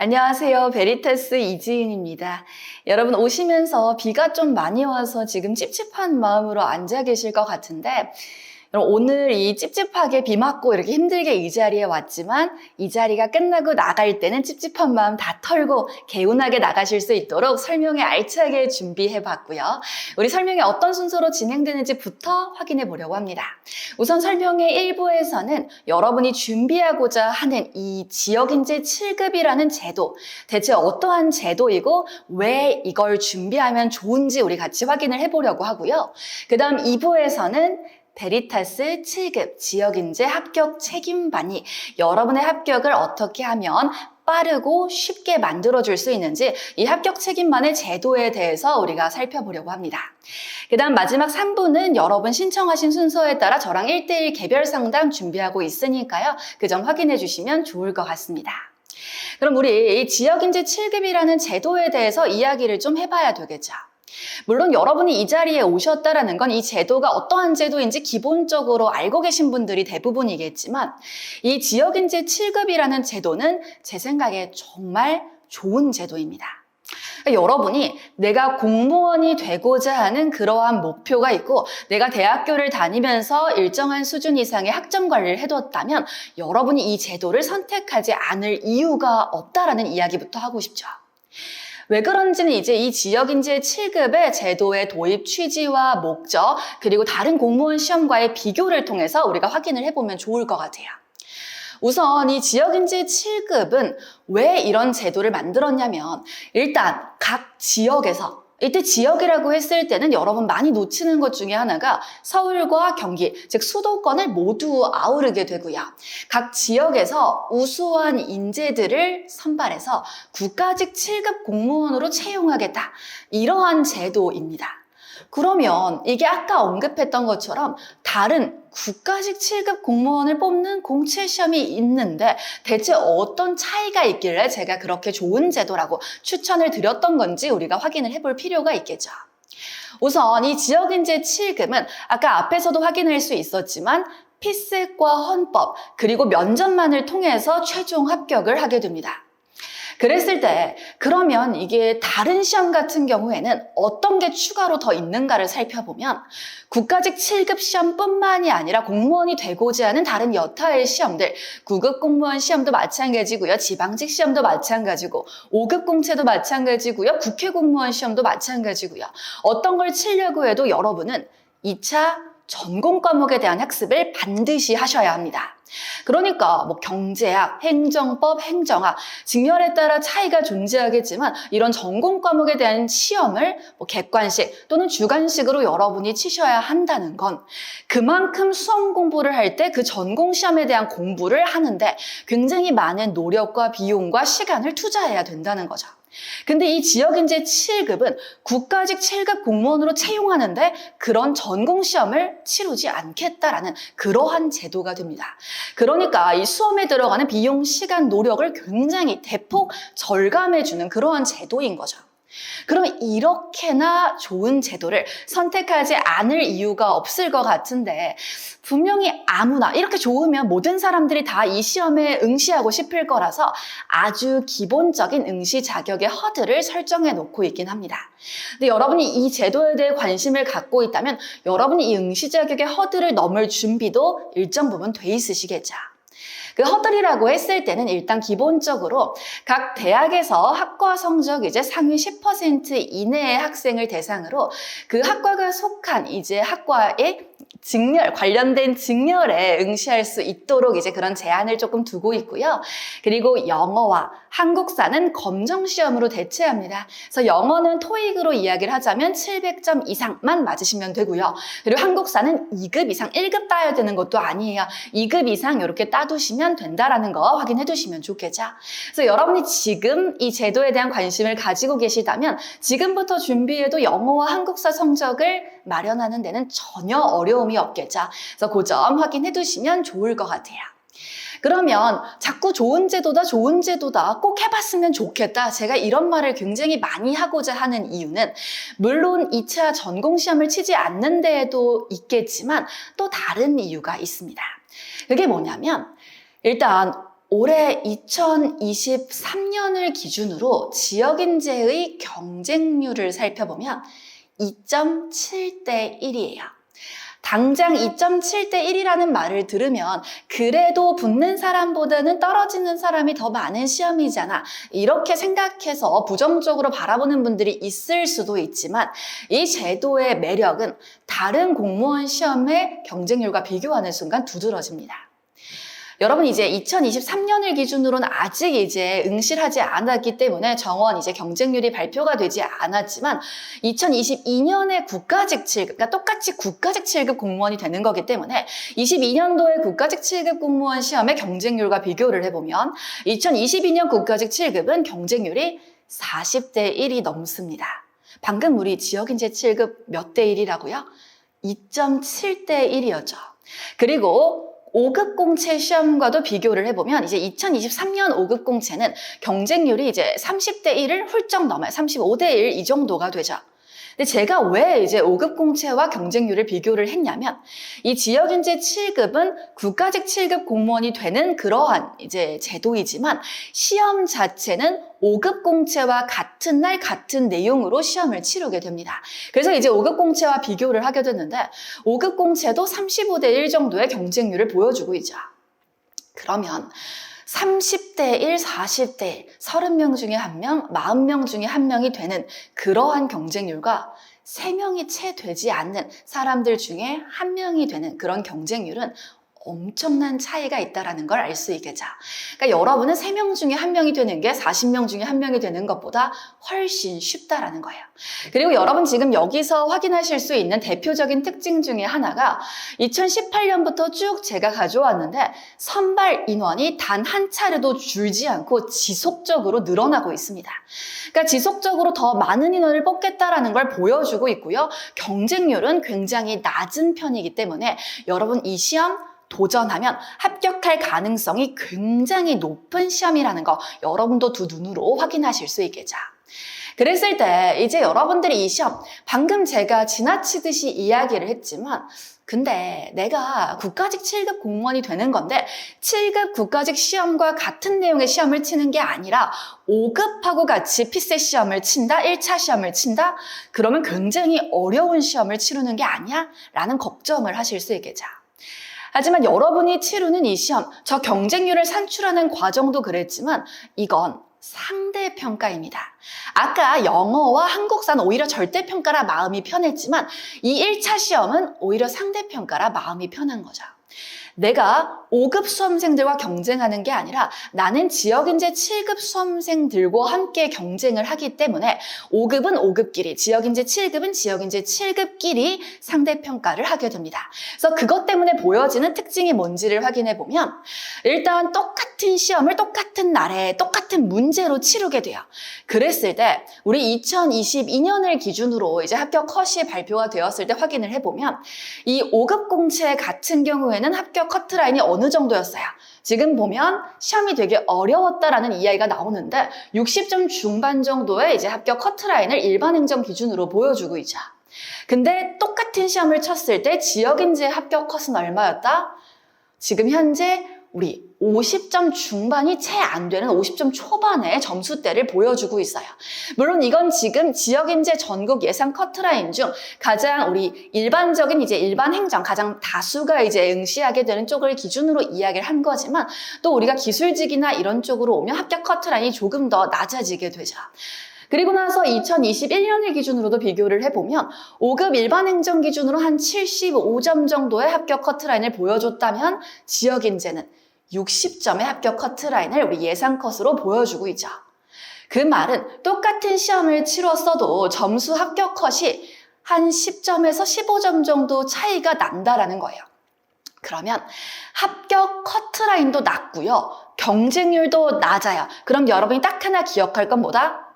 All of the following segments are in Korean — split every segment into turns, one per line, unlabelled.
안녕하세요. 베리타스 이지은입니다. 여러분 오시면서 비가 좀 많이 와서 지금 찝찝한 마음으로 앉아 계실 것 같은데 여러분 오늘 이 찝찝하게 비 맞고 이렇게 힘들게 이 자리에 왔지만 이 자리가 끝나고 나갈 때는 찝찝한 마음 다 털고 개운하게 나가실 수 있도록 설명에 알차게 준비해 봤고요. 우리 설명이 어떤 순서로 진행되는지부터 확인해 보려고 합니다. 우선 설명의 1부에서는 여러분이 준비하고자 하는 이 지역인재 7급이라는 제도, 대체 어떠한 제도이고 왜 이걸 준비하면 좋은지 우리 같이 확인을 해보려고 하고요. 그 다음 2부에서는 베리타스 7급 지역인재 합격 책임반이 여러분의 합격을 어떻게 하면 빠르고 쉽게 만들어줄 수 있는지 이 합격 책임반의 제도에 대해서 우리가 살펴보려고 합니다. 그 다음 마지막 3부는 여러분 신청하신 순서에 따라 저랑 1대1 개별 상담 준비하고 있으니까요. 그 점 확인해 주시면 좋을 것 같습니다. 그럼 우리 이 지역인재 7급이라는 제도에 대해서 이야기를 좀 해봐야 되겠죠. 물론 여러분이 이 자리에 오셨다라는 건 이 제도가 어떠한 제도인지 기본적으로 알고 계신 분들이 대부분이겠지만 이 지역인재 7급이라는 제도는 제 생각에 정말 좋은 제도입니다. 그러니까 여러분이 내가 공무원이 되고자 하는 그러한 목표가 있고 내가 대학교를 다니면서 일정한 수준 이상의 학점 관리를 해뒀다면 여러분이 이 제도를 선택하지 않을 이유가 없다라는 이야기부터 하고 싶죠. 왜 그런지는 이제 이 지역인재 7급의 제도의 도입 취지와 목적, 그리고 다른 공무원 시험과의 비교를 통해서 우리가 확인을 해보면 좋을 것 같아요. 우선 이 지역인재 7급은 왜 이런 제도를 만들었냐면 일단 각 지역에서 이때 지역이라고 했을 때는 여러분 많이 놓치는 것 중에 하나가 서울과 경기, 즉 수도권을 모두 아우르게 되고요. 각 지역에서 우수한 인재들을 선발해서 국가직 7급 공무원으로 채용하겠다. 이러한 제도입니다. 그러면 이게 아까 언급했던 것처럼 다른 국가직 7급 공무원을 뽑는 공채 시험이 있는데 대체 어떤 차이가 있길래 제가 그렇게 좋은 제도라고 추천을 드렸던 건지 우리가 확인을 해볼 필요가 있겠죠. 우선 이 지역인재 7급은 아까 앞에서도 확인할 수 있었지만 필색과 헌법 그리고 면접만을 통해서 최종 합격을 하게 됩니다. 그랬을 때 그러면 이게 다른 시험 같은 경우에는 어떤 게 추가로 더 있는가를 살펴보면 국가직 7급 시험뿐만이 아니라 공무원이 되고자 하는 다른 여타의 시험들 9급 공무원 시험도 마찬가지고요. 지방직 시험도 마찬가지고 5급 공채도 마찬가지고요. 국회 공무원 시험도 마찬가지고요. 어떤 걸 치려고 해도 여러분은 2차 전공 과목에 대한 학습을 반드시 하셔야 합니다. 그러니까 뭐 경제학, 행정법, 행정학, 직렬에 따라 차이가 존재하겠지만 이런 전공 과목에 대한 시험을 뭐 객관식 또는 주관식으로 여러분이 치셔야 한다는 건 그만큼 수험 공부를 할 때 그 전공 시험에 대한 공부를 하는데 굉장히 많은 노력과 비용과 시간을 투자해야 된다는 거죠. 근데 이 지역인재 7급은 국가직 7급 공무원으로 채용하는데 그런 전공 시험을 치르지 않겠다라는 그러한 제도가 됩니다. 그러니까 이 수험에 들어가는 비용, 시간, 노력을 굉장히 대폭 절감해주는 그러한 제도인 거죠. 그럼 이렇게나 좋은 제도를 선택하지 않을 이유가 없을 것 같은데 분명히 아무나 이렇게 좋으면 모든 사람들이 다 이 시험에 응시하고 싶을 거라서 아주 기본적인 응시 자격의 허들을 설정해 놓고 있긴 합니다. 근데 여러분이 이 제도에 대해 관심을 갖고 있다면 여러분이 이 응시 자격의 허들을 넘을 준비도 일정 부분 돼 있으시겠죠. 그 허들이라고 했을 때는 일단 기본적으로 각 대학에서 학과 성적 이제 상위 10% 이내의 학생을 대상으로 그 학과가 속한 이제 학과의 직렬, 관련된 직렬에 응시할 수 있도록 이제 그런 제한을 조금 두고 있고요. 그리고 영어와 한국사는 검정시험으로 대체합니다. 그래서 영어는 토익으로 이야기를 하자면 700점 이상만 맞으시면 되고요. 그리고 한국사는 2급 이상, 1급 따야 되는 것도 아니에요. 2급 이상 이렇게 따두시면 된다라는 거 확인해 두시면 좋겠죠. 그래서 여러분이 지금 이 제도에 대한 관심을 가지고 계시다면 지금부터 준비해도 영어와 한국사 성적을 마련하는 데는 전혀 어려움이 없겠죠. 그래서 그 점 확인해 두시면 좋을 것 같아요. 그러면 자꾸 좋은 제도다 꼭 해봤으면 좋겠다. 제가 이런 말을 굉장히 많이 하고자 하는 이유는 물론 2차 전공시험을 치지 않는 데에도 있겠지만 또 다른 이유가 있습니다. 그게 뭐냐면 일단 올해 2023년을 기준으로 지역인재의 경쟁률을 살펴보면 2.7대 1이에요. 당장 2.7대 1이라는 말을 들으면 그래도 붙는 사람보다는 떨어지는 사람이 더 많은 시험이잖아. 이렇게 생각해서 부정적으로 바라보는 분들이 있을 수도 있지만 이 제도의 매력은 다른 공무원 시험의 경쟁률과 비교하는 순간 두드러집니다. 여러분 이제 2023년을 기준으로는 아직 이제 응시하지 않았기 때문에 정원 이제 경쟁률이 발표가 되지 않았지만 2022년에 국가직 7급, 그러니까 똑같이 국가직 7급 공무원이 되는 거기 때문에 22년도에 국가직 7급 공무원 시험의 경쟁률과 비교를 해보면 2022년 국가직 7급은 경쟁률이 40대 1이 넘습니다. 방금 우리 지역인재 7급 몇 대 1이라고요? 2.7대 1이었죠. 그리고 5급 공채 시험과도 비교를 해보면 이제 2023년 5급 공채는 경쟁률이 이제 30대 1을 훌쩍 넘어요. 35대 1 이 정도가 되죠. 근데 제가 왜 이제 5급 공채와 경쟁률을 비교를 했냐면 이 지역인재 7급은 국가직 7급 공무원이 되는 그러한 이제 제도이지만 시험 자체는 5급 공채와 같은 날 같은 내용으로 시험을 치르게 됩니다. 그래서 이제 5급 공채와 비교를 하게 됐는데 5급 공채도 35대 1 정도의 경쟁률을 보여주고 있죠. 그러면 30대 1, 40대 1, 30명 중에 1명, 40명 중에 1명이 되는 그러한 경쟁률과 3명이 채 되지 않는 사람들 중에 1명이 되는 그런 경쟁률은 엄청난 차이가 있다는 걸 알 수 있겠죠. 그러니까 여러분은 3명 중에 1명이 되는 게 40명 중에 1명이 되는 것보다 훨씬 쉽다라는 거예요. 그리고 여러분 지금 여기서 확인하실 수 있는 대표적인 특징 중에 하나가 2018년부터 쭉 제가 가져왔는데 선발 인원이 단 한 차례도 줄지 않고 지속적으로 늘어나고 있습니다. 그러니까 지속적으로 더 많은 인원을 뽑겠다라는 걸 보여주고 있고요. 경쟁률은 굉장히 낮은 편이기 때문에 여러분 이 시험 도전하면 합격할 가능성이 굉장히 높은 시험이라는 거 여러분도 두 눈으로 확인하실 수 있겠죠. 그랬을 때 이제 여러분들이 이 시험 방금 제가 지나치듯이 이야기를 했지만 근데 내가 국가직 7급 공무원이 되는 건데 7급 국가직 시험과 같은 내용의 시험을 치는 게 아니라 5급하고 같이 피셋 시험을 친다, 1차 시험을 친다? 그러면 굉장히 어려운 시험을 치르는 게 아니야? 라는 걱정을 하실 수 있겠죠. 하지만 여러분이 치르는 이 시험, 저 경쟁률을 산출하는 과정도 그랬지만 이건 상대평가입니다. 아까 영어와 한국사는 오히려 절대평가라 마음이 편했지만 이 1차 시험은 오히려 상대평가라 마음이 편한 거죠. 내가 5급 수험생들과 경쟁하는 게 아니라 나는 지역인재 7급 수험생들과 함께 경쟁을 하기 때문에 5급은 5급끼리, 지역인재 7급은 지역인재 7급끼리 상대평가를 하게 됩니다. 그래서 그것 때문에 보여지는 특징이 뭔지를 확인해 보면 일단 똑같은 시험을 똑같은 날에 똑같은 문제로 치르게 돼요. 그랬을 때 우리 2022년을 기준으로 이제 합격 컷이 발표가 되었을 때 확인을 해보면 이 5급 공채 같은 경우에는 합격 커트라인이 어느 정도였어요? 지금 보면 시험이 되게 어려웠다라는 이야기가 나오는데 60점 중반 정도의 이제 합격 커트라인을 일반행정 기준으로 보여주고 있죠. 근데 똑같은 시험을 쳤을 때 지역인재 합격 컷은 얼마였다? 지금 현재 우리 50점 중반이 채 안 되는 50점 초반의 점수대를 보여주고 있어요. 물론 이건 지금 지역인재 전국 예상 커트라인 중 가장 우리 일반적인 이제 일반 행정 가장 다수가 이제 응시하게 되는 쪽을 기준으로 이야기를 한 거지만 또 우리가 기술직이나 이런 쪽으로 오면 합격 커트라인이 조금 더 낮아지게 되죠. 그리고 나서 2021년을 기준으로도 비교를 해보면 5급 일반행정 기준으로 한 75점 정도의 합격 커트라인을 보여줬다면 지역인재는 60점의 합격 커트라인을 우리 예상 컷으로 보여주고 있죠. 그 말은 똑같은 시험을 치렀어도 점수 합격 컷이 한 10점에서 15점 정도 차이가 난다라는 거예요. 그러면 합격 커트라인도 낮고요. 경쟁률도 낮아요. 그럼 여러분이 딱 하나 기억할 건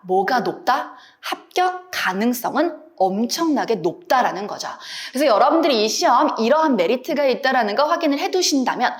뭐가 높다? 합격 가능성은 엄청나게 높다라는 거죠. 그래서 여러분들이 이 시험 이러한 메리트가 있다라는 거 확인을 해두신다면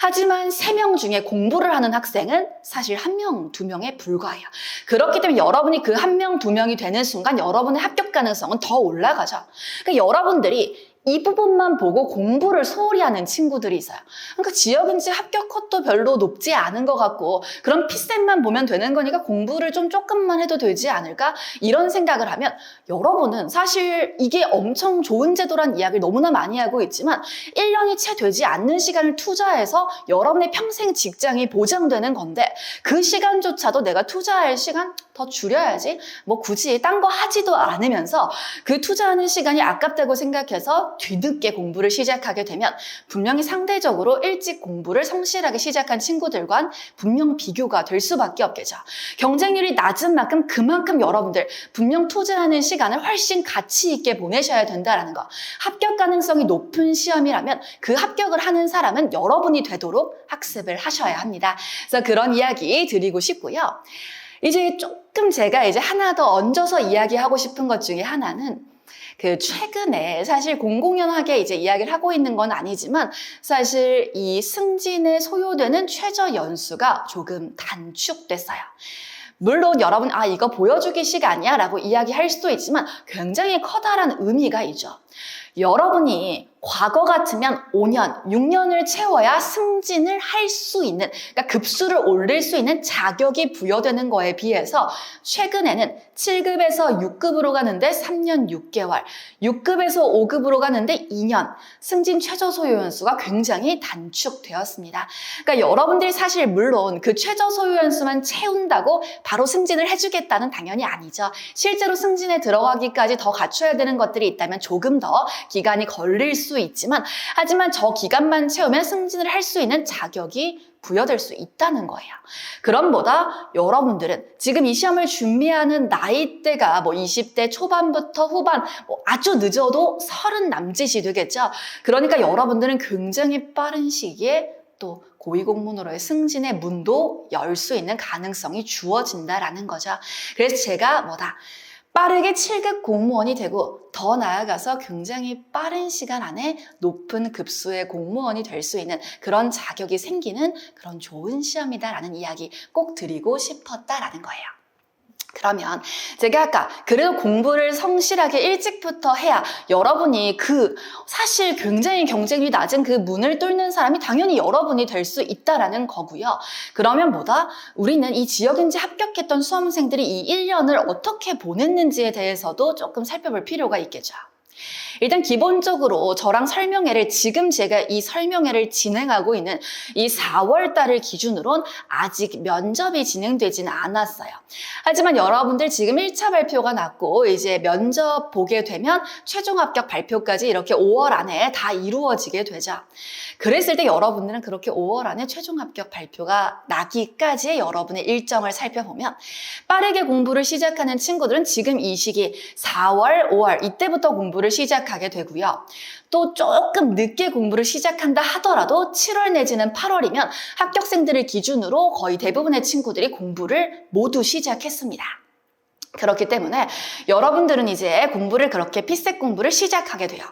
하지만 3명 중에 공부를 하는 학생은 사실 1명, 2명에 불과해요. 그렇기 때문에 여러분이 그 1명, 2명이 되는 순간 여러분의 합격 가능성은 더 올라가죠. 그러니까 여러분들이 이 부분만 보고 공부를 소홀히 하는 친구들이 있어요. 그러니까 지역인지 합격 컷도 별로 높지 않은 것 같고 그런 피셋만 보면 되는 거니까 공부를 좀 조금만 해도 되지 않을까? 이런 생각을 하면 여러분은 사실 이게 엄청 좋은 제도란 이야기를 너무나 많이 하고 있지만 1년이 채 되지 않는 시간을 투자해서 여러분의 평생 직장이 보장되는 건데 그 시간조차도 내가 투자할 시간 더 줄여야지 뭐 굳이 딴 거 하지도 않으면서 그 투자하는 시간이 아깝다고 생각해서 뒤늦게 공부를 시작하게 되면 분명히 상대적으로 일찍 공부를 성실하게 시작한 친구들과는 분명 비교가 될 수밖에 없겠죠. 경쟁률이 낮은 만큼 그만큼 여러분들 분명 투자하는 시간을 훨씬 가치 있게 보내셔야 된다는 거. 합격 가능성이 높은 시험이라면 그 합격을 하는 사람은 여러분이 되도록 학습을 하셔야 합니다. 그래서 그런 이야기 드리고 싶고요. 이제 조금 제가 이제 하나 더 얹어서 이야기하고 싶은 것 중에 하나는 그 최근에 사실 공공연하게 이제 이야기를 하고 있는 건 아니지만 사실 이 승진에 소요되는 최저 연수가 조금 단축됐어요. 물론 여러분 이거 보여주기 시간이야 라고 이야기할 수도 있지만 굉장히 커다란 의미가 있죠. 여러분이 과거 같으면 5년, 6년을 채워야 승진을 할 수 있는, 그러니까 급수를 올릴 수 있는 자격이 부여되는 거에 비해서 최근에는 7급에서 6급으로 가는데 3년 6개월, 6급에서 5급으로 가는데 2년, 승진 최저 소요 연수가 굉장히 단축되었습니다. 그러니까 여러분들이 사실 물론 그 최저 소요 연수만 채운다고 바로 승진을 해주겠다는 당연히 아니죠. 실제로 승진에 들어가기까지 더 갖춰야 되는 것들이 있다면 조금 더 기간이 걸릴 수 있지만 하지만 저 기간만 채우면 승진을 할 수 있는 자격이 부여될 수 있다는 거예요. 그럼보다 여러분들은 지금 이 시험을 준비하는 나이대가 뭐 20대 초반부터 후반, 뭐 아주 늦어도 30 남짓이 되겠죠. 그러니까 여러분들은 굉장히 빠른 시기에 또 고위공무원으로의 승진의 문도 열 수 있는 가능성이 주어진다라는 거죠. 그래서 제가 빠르게 7급 공무원이 되고 더 나아가서 굉장히 빠른 시간 안에 높은 급수의 공무원이 될 수 있는 그런 자격이 생기는 그런 좋은 시험이다라는 이야기 꼭 드리고 싶었다라는 거예요. 그러면 제가 아까 그래도 공부를 성실하게 일찍부터 해야 여러분이 사실 굉장히 경쟁률이 낮은 그 문을 뚫는 사람이 당연히 여러분이 될 수 있다라는 거고요. 그러면 우리는 이 지역인지 합격했던 수험생들이 이 1년을 어떻게 보냈는지에 대해서도 조금 살펴볼 필요가 있겠죠. 일단 기본적으로 저랑 지금 제가 이 설명회를 진행하고 있는 이 4월 달을 기준으로는 아직 면접이 진행되지는 않았어요. 하지만 여러분들 지금 1차 발표가 났고 이제 면접 보게 되면 최종 합격 발표까지 이렇게 5월 안에 다 이루어지게 되죠. 그랬을 때 여러분들은 그렇게 5월 안에 최종 합격 발표가 나기까지의 여러분의 일정을 살펴보면 빠르게 공부를 시작하는 친구들은 지금 이 시기 4월, 5월 이때부터 공부를 시작하게 되고요. 또 조금 늦게 공부를 시작한다 하더라도 7월 내지는 8월이면 합격생들을 기준으로 거의 대부분의 친구들이 공부를 모두 시작했습니다. 그렇기 때문에 여러분들은 이제 공부를 그렇게 피셋 공부를 시작하게 돼요.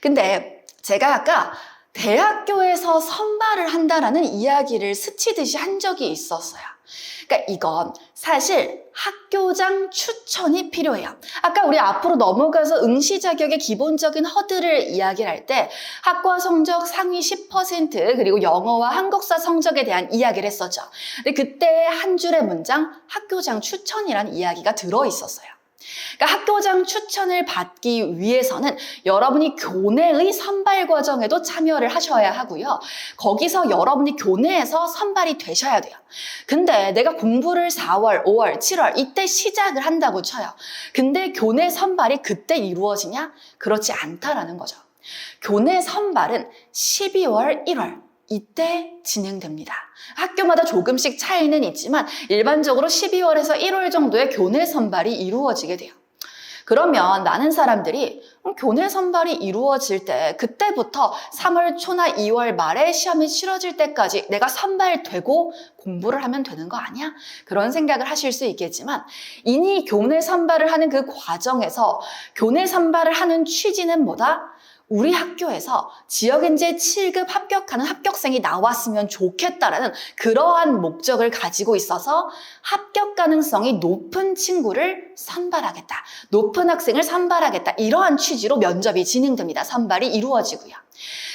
근데 제가 아까 대학교에서 선발을 한다라는 이야기를 스치듯이 한 적이 있었어요. 그러니까 이건 사실 학교장 추천이 필요해요. 아까 우리 앞으로 넘어가서 응시 자격의 기본적인 허들을 이야기를 할 때 학과 성적 상위 10% 그리고 영어와 한국사 성적에 대한 이야기를 했었죠. 근데 그때 한 줄의 문장 학교장 추천이라는 이야기가 들어있었어요. 그러니까 학교장 추천을 받기 위해서는 여러분이 교내의 선발 과정에도 참여를 하셔야 하고요. 거기서 여러분이 교내에서 선발이 되셔야 돼요. 근데 내가 공부를 4월, 5월, 7월 이때 시작을 한다고 쳐요. 근데 교내 선발이 그때 이루어지냐? 그렇지 않다라는 거죠. 교내 선발은 12월, 1월 이때 진행됩니다. 학교마다 조금씩 차이는 있지만 일반적으로 12월에서 1월 정도의 교내 선발이 이루어지게 돼요. 그러면 많은 사람들이 교내 선발이 이루어질 때 그때부터 3월 초나 2월 말에 시험이 치러질 때까지 내가 선발되고 공부를 하면 되는 거 아니야? 그런 생각을 하실 수 있겠지만 이미 교내 선발을 하는 그 과정에서 교내 선발을 하는 취지는 뭐다? 우리 학교에서 지역인재 7급 합격하는 합격생이 나왔으면 좋겠다라는 그러한 목적을 가지고 있어서 합격 가능성이 높은 친구를 선발하겠다. 높은 학생을 선발하겠다. 이러한 취지로 면접이 진행됩니다. 선발이 이루어지고요.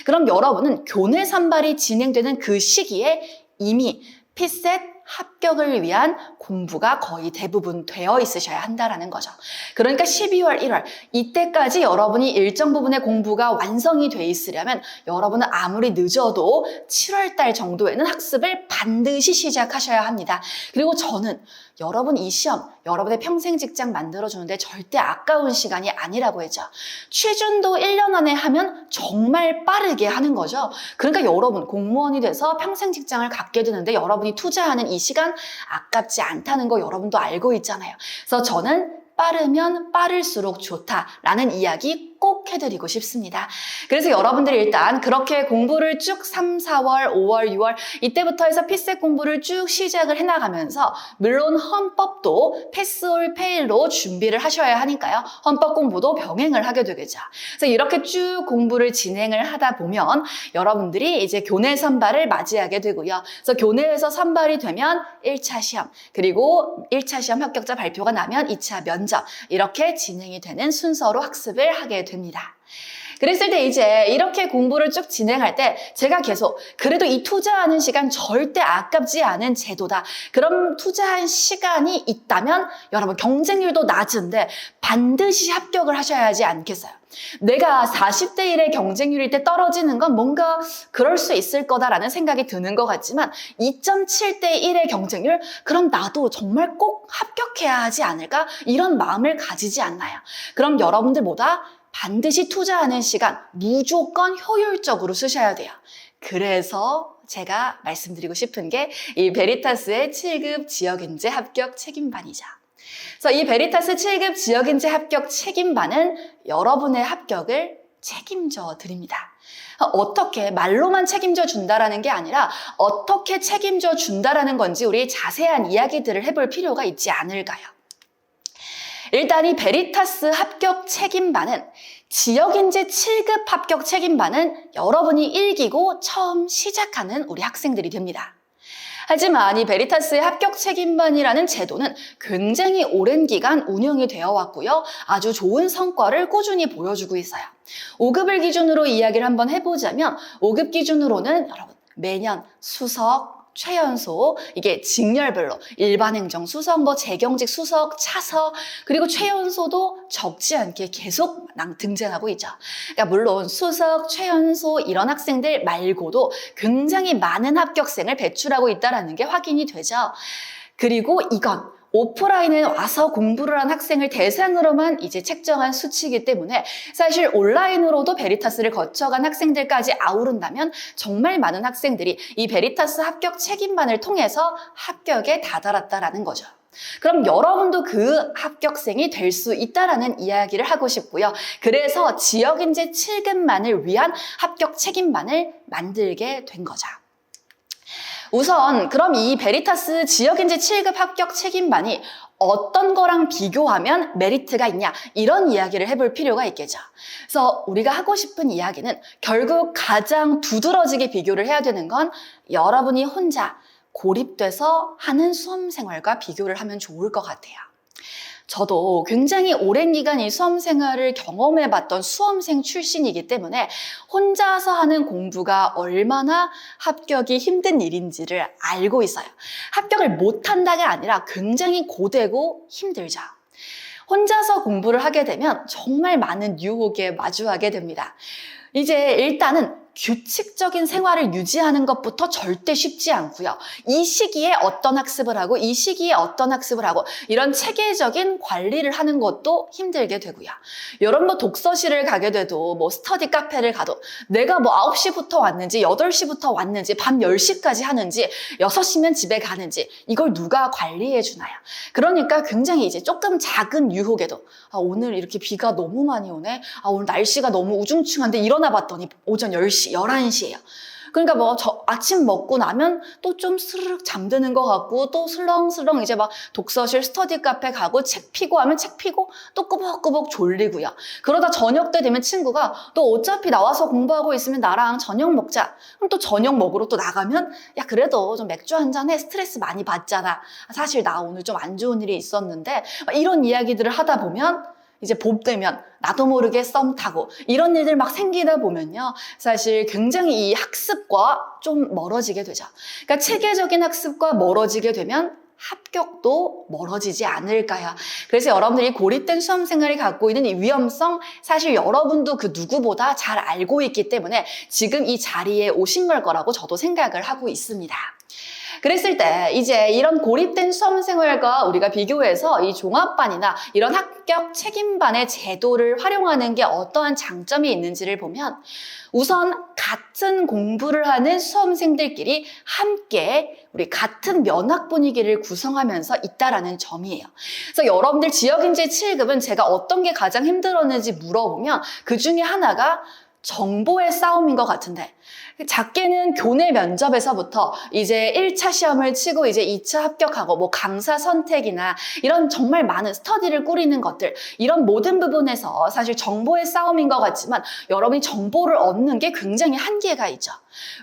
그럼 여러분은 교내 선발이 진행되는 그 시기에 이미 피셋 합격을 위한 공부가 거의 대부분 되어 있으셔야 한다는 거죠. 그러니까 12월, 1월 이때까지 여러분이 일정 부분의 공부가 완성이 돼 있으려면 여러분은 아무리 늦어도 7월 달 정도에는 학습을 반드시 시작하셔야 합니다. 그리고 저는 여러분 이 시험, 여러분의 평생 직장 만들어주는데 절대 아까운 시간이 아니라고 했죠. 취준도 1년 안에 하면 정말 빠르게 하는 거죠. 그러니까 여러분 공무원이 돼서 평생 직장을 갖게 되는데 여러분이 투자하는 이 시간 아깝지 않다는 거 여러분도 알고 있잖아요. 그래서 저는 빠르면 빠를수록 좋다라는 이야기 꼭 해드리고 싶습니다. 그래서 여러분들이 일단 그렇게 공부를 쭉 3, 4월, 5월, 6월 이때부터 해서 피셋 공부를 쭉 시작을 해나가면서 물론 헌법도 패스올 페일로 준비를 하셔야 하니까요. 헌법 공부도 병행을 하게 되겠죠. 그래서 이렇게 쭉 공부를 진행을 하다 보면 여러분들이 이제 교내 선발을 맞이하게 되고요. 그래서 교내에서 선발이 되면 1차 시험, 그리고 1차 시험 합격자 발표가 나면 2차 면접 이렇게 진행이 되는 순서로 학습을 하게 됩니다. 그랬을 때 이제 이렇게 공부를 쭉 진행할 때 제가 계속 그래도 이 투자하는 시간 절대 아깝지 않은 제도다. 그럼 투자한 시간이 있다면 여러분 경쟁률도 낮은데 반드시 합격을 하셔야 하지 않겠어요? 내가 40대 1의 경쟁률일 때 떨어지는 건 뭔가 그럴 수 있을 거다라는 생각이 드는 것 같지만 2.7대 1의 경쟁률? 그럼 나도 정말 꼭 합격해야 하지 않을까? 이런 마음을 가지지 않나요? 그럼 여러분들보다 반드시 투자하는 시간 무조건 효율적으로 쓰셔야 돼요. 그래서 제가 말씀드리고 싶은 게 이 베리타스의 7급 지역인재 합격 책임반이죠. 그래서 이 베리타스 7급 지역인재 합격 책임반은 여러분의 합격을 책임져 드립니다. 어떻게 말로만 책임져 준다라는 게 아니라 어떻게 책임져 준다라는 건지 우리 자세한 이야기들을 해볼 필요가 있지 않을까요? 일단 이 베리타스 합격 책임반은 지역인재 7급 합격 책임반은 여러분이 1기고 처음 시작하는 우리 학생들이 됩니다. 하지만 이 베리타스의 합격 책임반이라는 제도는 굉장히 오랜 기간 운영이 되어 왔고요. 아주 좋은 성과를 꾸준히 보여주고 있어요. 5급을 기준으로 이야기를 한번 해보자면 5급 기준으로는 여러분 매년 수석, 최연소, 이게 직렬별로 일반 행정 수석, 재경직 수석, 차석, 그리고 최연소도 적지 않게 계속 등장하고 있죠. 그러니까 물론 수석, 최연소 이런 학생들 말고도 굉장히 많은 합격생을 배출하고 있다는 게 확인이 되죠. 그리고 이건 오프라인에 와서 공부를 한 학생을 대상으로만 이제 책정한 수치이기 때문에 사실 온라인으로도 베리타스를 거쳐간 학생들까지 아우른다면 정말 많은 학생들이 이 베리타스 합격 책임반을 통해서 합격에 다다랐다라는 거죠. 그럼 여러분도 그 합격생이 될 수 있다라는 이야기를 하고 싶고요. 그래서 지역인재 7급만을 위한 합격 책임반을 만들게 된 거죠. 우선 그럼 이 베리타스 지역인재 7급 합격 책임반이 어떤 거랑 비교하면 메리트가 있냐 이런 이야기를 해볼 필요가 있겠죠. 그래서 우리가 하고 싶은 이야기는 결국 가장 두드러지게 비교를 해야 되는 건 여러분이 혼자 고립돼서 하는 수험생활과 비교를 하면 좋을 것 같아요. 저도 굉장히 오랜 기간 이 수험 생활을 경험해봤던 수험생 출신이기 때문에 혼자서 하는 공부가 얼마나 합격이 힘든 일인지를 알고 있어요. 합격을 못한다가 아니라 굉장히 고되고 힘들죠. 혼자서 공부를 하게 되면 정말 많은 유혹에 마주하게 됩니다. 이제 일단은 규칙적인 생활을 유지하는 것부터 절대 쉽지 않고요. 이 시기에 어떤 학습을 하고 이 시기에 어떤 학습을 하고 이런 체계적인 관리를 하는 것도 힘들게 되고요. 여러분 독서실을 가게 돼도 스터디 카페를 가도 내가 9시부터 왔는지 8시부터 왔는지 밤 10시까지 하는지 6시면 집에 가는지 이걸 누가 관리해 주나요? 그러니까 굉장히 이제 조금 작은 유혹에도 오늘 이렇게 비가 너무 많이 오네. 오늘 날씨가 너무 우중충한데 일어나 봤더니 오전 10시 11시예요. 그러니까 뭐 아침 먹고 나면 또 좀 스르륵 잠드는 것 같고 또 슬렁슬렁 이제 막 독서실 스터디 카페 가고 책 피고 하면 책 피고 또 꾸벅꾸벅 졸리고요. 그러다 저녁 때 되면 친구가 또 어차피 나와서 공부하고 있으면 나랑 저녁 먹자. 그럼 또 저녁 먹으러 또 나가면 야 그래도 좀 맥주 한 잔 해. 스트레스 많이 받잖아. 사실 나 오늘 좀 안 좋은 일이 있었는데 이런 이야기들을 하다 보면 이제 봄 되면 나도 모르게 썸 타고 이런 일들 막 생기다 보면요. 사실 굉장히 이 학습과 좀 멀어지게 되죠. 그러니까 체계적인 학습과 멀어지게 되면 합격도 멀어지지 않을까요? 그래서 여러분들이 고립된 수험 생활이 갖고 있는 이 위험성 사실 여러분도 그 누구보다 잘 알고 있기 때문에 지금 이 자리에 오신 걸 거라고 저도 생각을 하고 있습니다. 그랬을 때 이제 이런 고립된 수험 생활과 우리가 비교해서 이 종합반이나 이런 합격 책임반의 제도를 활용하는 게 어떠한 장점이 있는지를 보면 우선 같은 공부를 하는 수험생들끼리 함께 우리 같은 면학 분위기를 구성하면서 있다라는 점이에요. 그래서 여러분들 지역인재 7급은 제가 어떤 게 가장 힘들었는지 물어보면 그 중에 하나가 정보의 싸움인 것 같은데 작게는 교내 면접에서부터 이제 1차 시험을 치고 이제 2차 합격하고 뭐 강사 선택이나 이런 정말 많은 스터디를 꾸리는 것들 이런 모든 부분에서 사실 정보의 싸움인 것 같지만 여러분이 정보를 얻는 게 굉장히 한계가 있죠.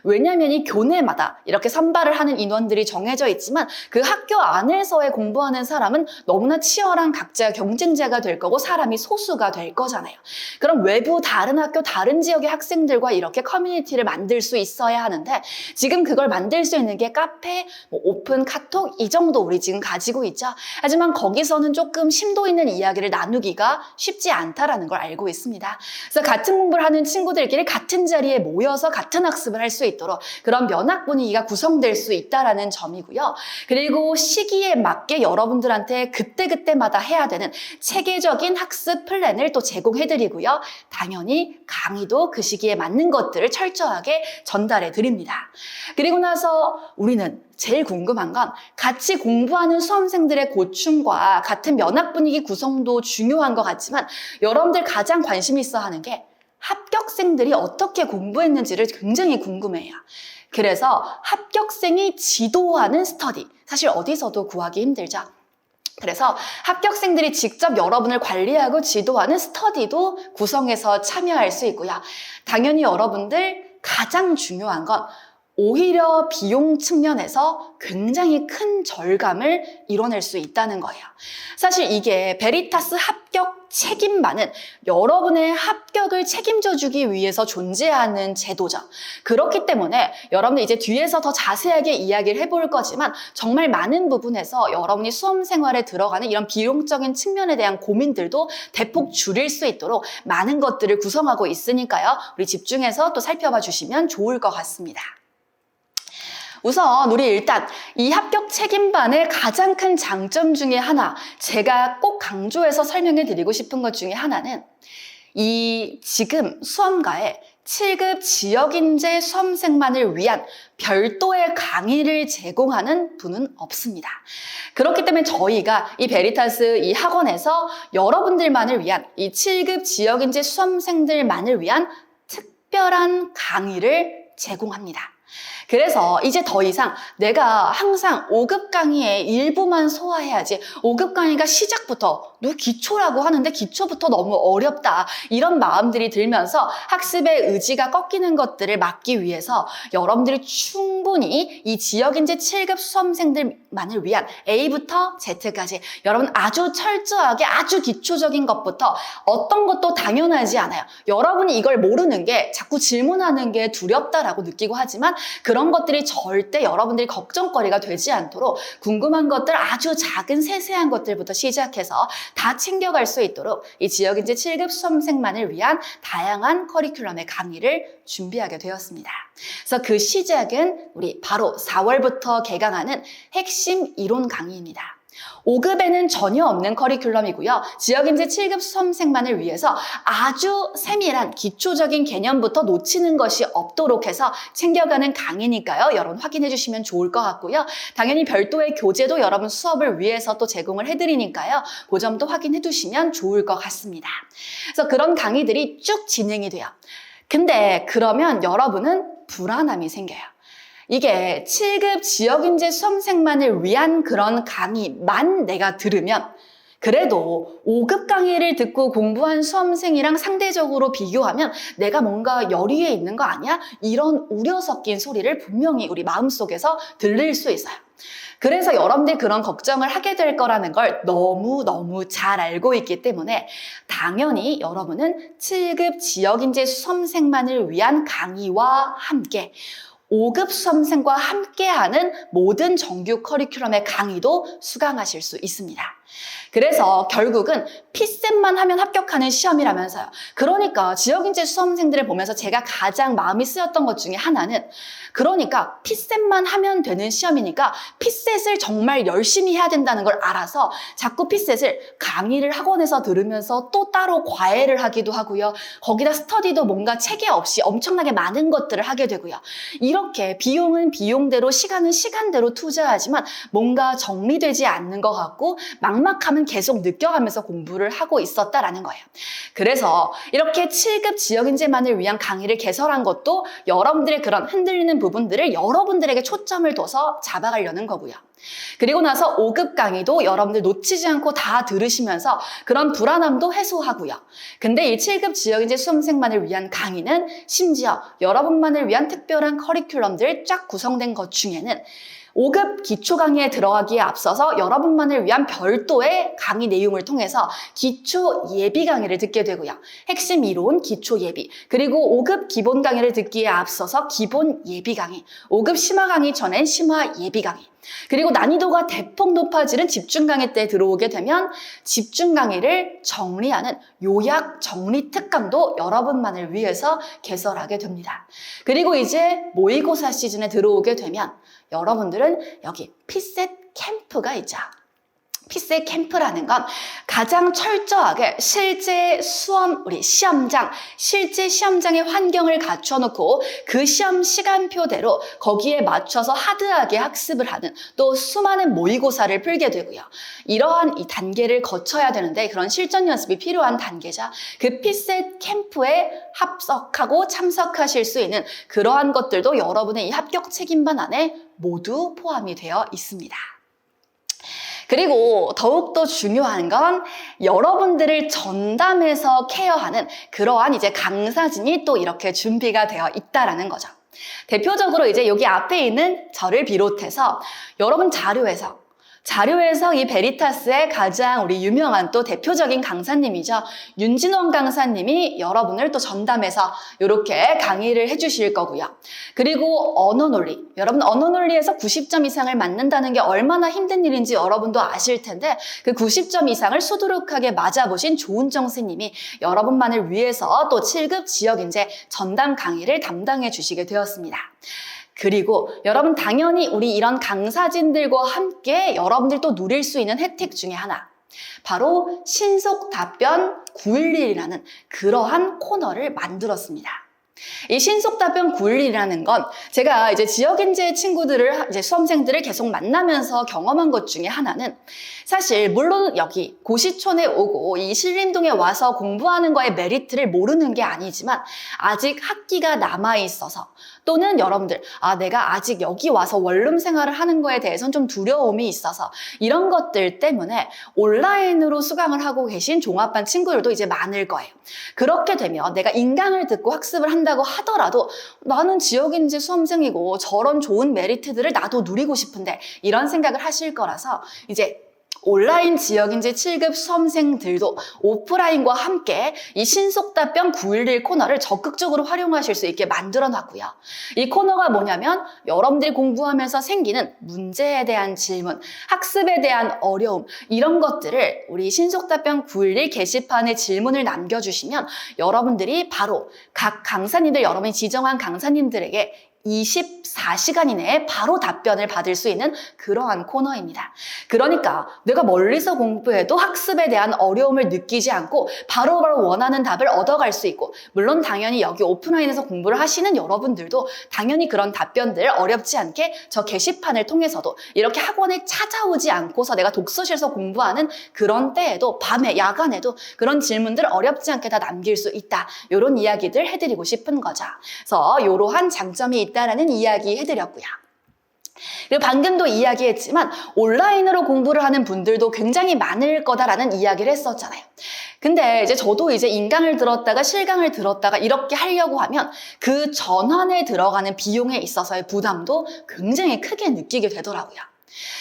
왜냐하면 이 교내마다 이렇게 선발을 하는 인원들이 정해져 있지만 그 학교 안에서의 공부하는 사람은 너무나 치열한 각자 경쟁자가 될 거고 사람이 소수가 될 거잖아요. 그럼 외부 다른 학교 다른 지역의 학생들과 이렇게 커뮤니티를 만들 수 있어야 하는데 지금 그걸 만들 수 있는 게 카페, 뭐 오픈, 카톡 이 정도 우리 지금 가지고 있죠. 하지만 거기서는 조금 심도 있는 이야기를 나누기가 쉽지 않다라는 걸 알고 있습니다. 그래서 같은 공부를 하는 친구들끼리 같은 자리에 모여서 같은 학습을 할 수 있도록 그런 면학 분위기가 구성될 수 있다라는 점이고요. 그리고 시기에 맞게 여러분들한테 그때그때마다 해야 되는 체계적인 학습 플랜을 또 제공해드리고요. 당연히 강의도 그 시기에 맞는 것들을 철저하게 전달해 드립니다. 그리고 나서 우리는 제일 궁금한 건 같이 공부하는 수험생들의 고충과 같은 면학 분위기 구성도 중요한 것 같지만 여러분들 가장 관심 있어 하는 게 합격생들이 어떻게 공부했는지를 굉장히 궁금해요. 그래서 합격생이 지도하는 스터디, 사실 어디서도 구하기 힘들죠. 그래서 합격생들이 직접 여러분을 관리하고 지도하는 스터디도 구성해서 참여할 수 있고요. 당연히 여러분들 가장 중요한 건 오히려 비용 측면에서 굉장히 큰 절감을 이뤄낼 수 있다는 거예요. 사실 이게 베리타스 합격 책임반은 여러분의 합격을 책임져 주기 위해서 존재하는 제도죠. 그렇기 때문에 여러분들 이제 뒤에서 더 자세하게 이야기를 해볼 거지만 정말 많은 부분에서 여러분이 수험 생활에 들어가는 이런 비용적인 측면에 대한 고민들도 대폭 줄일 수 있도록 많은 것들을 구성하고 있으니까요. 우리 집중해서 또 살펴봐 주시면 좋을 것 같습니다. 우선 우리 일단 이 합격 책임반의 가장 큰 장점 중에 하나, 제가 꼭 강조해서 설명해 드리고 싶은 것 중에 하나는 이 지금 수험가에 7급 지역인재 수험생만을 위한 별도의 강의를 제공하는 분은 없습니다. 그렇기 때문에 저희가 이 베리타스 이 학원에서 여러분들만을 위한 이 7급 지역인재 수험생들만을 위한 특별한 강의를 제공합니다. 그래서 이제 더 이상 내가 항상 5급 강의의 일부만 소화해야지 5급 강의가 시작부터 너 기초라고 하는데 기초부터 너무 어렵다 이런 마음들이 들면서 학습의 의지가 꺾이는 것들을 막기 위해서 여러분들이 충분히 이 지역인재 7급 수험생들만을 위한 A부터 Z까지 여러분 아주 철저하게 아주 기초적인 것부터 어떤 것도 당연하지 않아요. 여러분이 이걸 모르는 게 자꾸 질문하는 게 두렵다라고 느끼고 하지만 그런 것들이 절대 여러분들이 걱정거리가 되지 않도록 궁금한 것들 아주 작은 세세한 것들부터 시작해서 다 챙겨갈 수 있도록 이 지역인재 7급 수험생만을 위한 다양한 커리큘럼의 강의를 준비하게 되었습니다. 그래서 그 시작은 우리 바로 4월부터 개강하는 핵심 이론 강의입니다. 5급에는 전혀 없는 커리큘럼이고요. 지역인재 7급 수험생만을 위해서 아주 세밀한 기초적인 개념부터 놓치는 것이 없도록 해서 챙겨가는 강의니까요. 여러분 확인해 주시면 좋을 것 같고요. 당연히 별도의 교재도 여러분 수업을 위해서 또 제공을 해드리니까요. 그 점도 확인해 두시면 좋을 것 같습니다. 그래서 그런 강의들이 쭉 진행이 돼요. 근데 그러면 여러분은 불안함이 생겨요. 이게 7급 지역인재 수험생만을 위한 그런 강의만 내가 들으면 그래도 5급 강의를 듣고 공부한 수험생이랑 상대적으로 비교하면 내가 뭔가 열의에 있는 거 아니야? 이런 우려 섞인 소리를 분명히 우리 마음속에서 들릴 수 있어요. 그래서 여러분들이 그런 걱정을 하게 될 거라는 걸 너무너무 잘 알고 있기 때문에 당연히 여러분은 7급 지역인재 수험생만을 위한 강의와 함께 5급 수험생과 함께하는 모든 정규 커리큘럼의 강의도 수강하실 수 있습니다. 그래서 결국은 피셋만 하면 합격하는 시험이라면서요. 그러니까 지역인재 수험생들을 보면서 제가 가장 마음이 쓰였던 것 중에 하나는 그러니까 피셋만 하면 되는 시험이니까 피셋을 정말 열심히 해야 된다는 걸 알아서 자꾸 피셋을 강의를 학원에서 들으면서 또 따로 과외를 하기도 하고요. 거기다 스터디도 뭔가 체계 없이 엄청나게 많은 것들을 하게 되고요. 이렇게 비용은 비용대로 시간은 시간대로 투자하지만 뭔가 정리되지 않는 것 같고 막막함은 계속 느껴가면서 공부를 하고 있었다라는 거예요. 그래서 이렇게 7급 지역인재만을 위한 강의를 개설한 것도 여러분들의 그런 흔들리는 부분들을 여러분들에게 초점을 둬서 잡아가려는 거고요. 그리고 나서 5급 강의도 여러분들 놓치지 않고 다 들으시면서 그런 불안함도 해소하고요. 근데 이 7급 지역인재 수험생만을 위한 강의는 심지어 여러분만을 위한 특별한 커리큘럼들 쫙 구성된 것 중에는 5급 기초 강의에 들어가기에 앞서서 여러분만을 위한 별도의 강의 내용을 통해서 기초 예비 강의를 듣게 되고요. 핵심 이론, 기초 예비, 그리고 5급 기본 강의를 듣기에 앞서서 기본 예비 강의, 5급 심화 강의 전엔 심화 예비 강의, 그리고 난이도가 대폭 높아지는 집중 강의 때 들어오게 되면 집중 강의를 정리하는 요약 정리 특강도 여러분만을 위해서 개설하게 됩니다. 그리고 이제 모의고사 시즌에 들어오게 되면 여러분들은 여기 피셋 캠프가 있죠. 피셋 캠프라는 건 가장 철저하게 실제 실제 시험장의 환경을 갖춰놓고 그 시험 시간표대로 거기에 맞춰서 하드하게 학습을 하는 또 수많은 모의고사를 풀게 되고요. 이러한 이 단계를 거쳐야 되는데 그런 실전 연습이 필요한 단계죠. 그 피셋 캠프에 합석하고 참석하실 수 있는 그러한 것들도 여러분의 이 합격 책임반 안에 모두 포함이 되어 있습니다. 그리고 더욱더 중요한 건 여러분들을 전담해서 케어하는 그러한 이제 강사진이 또 이렇게 준비가 되어 있다라는 거죠. 대표적으로 이제 여기 앞에 있는 저를 비롯해서 여러분 자료에서 이 베리타스의 가장 우리 유명한 또 대표적인 강사님이죠. 윤진원 강사님이 여러분을 또 전담해서 이렇게 강의를 해주실 거고요. 그리고 언어논리. 여러분 언어논리에서 90점 이상을 맞는다는 게 얼마나 힘든 일인지 여러분도 아실 텐데 그 90점 이상을 수두룩하게 맞아보신 조은정 선생님이 여러분만을 위해서 또 7급 지역인재 전담 강의를 담당해 주시게 되었습니다. 그리고 여러분 당연히 우리 이런 강사진들과 함께 여러분들 또 누릴 수 있는 혜택 중에 하나 바로 신속 답변 911이라는 그러한 코너를 만들었습니다. 이 신속 답변 911이라는 건 제가 이제 지역인재 친구들을 이제 수험생들을 계속 만나면서 경험한 것 중에 하나는 사실 물론 여기 고시촌에 오고 이 신림동에 와서 공부하는 거의 메리트를 모르는 게 아니지만 아직 학기가 남아 있어서 또는 여러분들 내가 아직 여기 와서 원룸 생활을 하는 거에 대해서는 좀 두려움이 있어서 이런 것들 때문에 온라인으로 수강을 하고 계신 종합반 친구들도 이제 많을 거예요. 그렇게 되면 내가 인강을 듣고 학습을 한다고 하더라도 나는 지역인재 수험생이고 저런 좋은 메리트들을 나도 누리고 싶은데 이런 생각을 하실 거라서 이제 온라인 지역인재 7급 수험생들도 오프라인과 함께 이 신속답변 911 코너를 적극적으로 활용하실 수 있게 만들어 놨고요. 이 코너가 뭐냐면 여러분들이 공부하면서 생기는 문제에 대한 질문, 학습에 대한 어려움 이런 것들을 우리 신속답변 911 게시판에 질문을 남겨주시면 여러분들이 바로 각 강사님들, 여러분이 지정한 강사님들에게 24시간 이내에 바로 답변을 받을 수 있는 그러한 코너입니다. 그러니까 내가 멀리서 공부해도 학습에 대한 어려움을 느끼지 않고 바로바로 원하는 답을 얻어갈 수 있고, 물론 당연히 여기 오프라인에서 공부를 하시는 여러분들도 당연히 그런 답변들 어렵지 않게 저 게시판을 통해서도 이렇게 학원에 찾아오지 않고서 내가 독서실에서 공부하는 그런 때에도, 밤에 야간에도 그런 질문들 어렵지 않게 다 남길 수 있다. 이런 이야기들 해드리고 싶은 거죠. 그래서 이러한 장점이 있다라는 이야기 해드렸고요. 그리고 방금도 이야기했지만 온라인으로 공부를 하는 분들도 굉장히 많을 거다라는 이야기를 했었잖아요. 근데 이제 저도 이제 인강을 들었다가 실강을 들었다가 이렇게 하려고 하면 그 전환에 들어가는 비용에 있어서의 부담도 굉장히 크게 느끼게 되더라고요.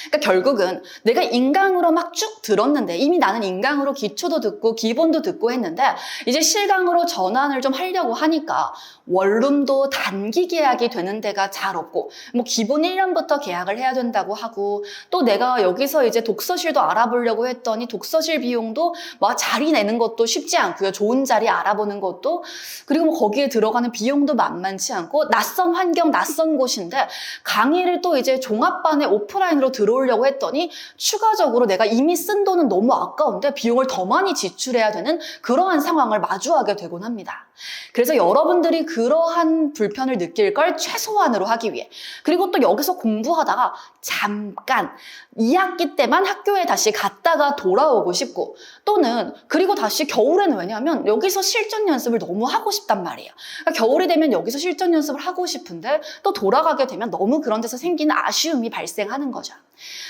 그러니까 결국은 내가 인강으로 막 쭉 들었는데, 이미 나는 인강으로 기초도 듣고 기본도 듣고 했는데 이제 실강으로 전환을 좀 하려고 하니까 원룸도 단기 계약이 되는 데가 잘 없고, 뭐 기본 1년부터 계약을 해야 된다고 하고, 또 내가 여기서 이제 독서실도 알아보려고 했더니 독서실 비용도 막 자리 내는 것도 쉽지 않고요. 좋은 자리 알아보는 것도, 그리고 뭐 거기에 들어가는 비용도 만만치 않고, 낯선 환경, 낯선 곳인데 강의를 또 이제 종합반에 오프라인으로 들어오려고 했더니 추가적으로 내가 이미 쓴 돈은 너무 아까운데 비용을 더 많이 지출해야 되는 그러한 상황을 마주하게 되곤 합니다. 그래서 여러분들이 그러한 불편을 느낄 걸 최소한으로 하기 위해, 그리고 또 여기서 공부하다가 잠깐 2학기 때만 학교에 다시 갔다가 돌아오고 싶고, 또는 그리고 다시 겨울에는, 왜냐하면 여기서 실전 연습을 너무 하고 싶단 말이에요. 그러니까 겨울이 되면 여기서 실전 연습을 하고 싶은데 또 돌아가게 되면 너무 그런 데서 생기는 아쉬움이 발생하는 거죠.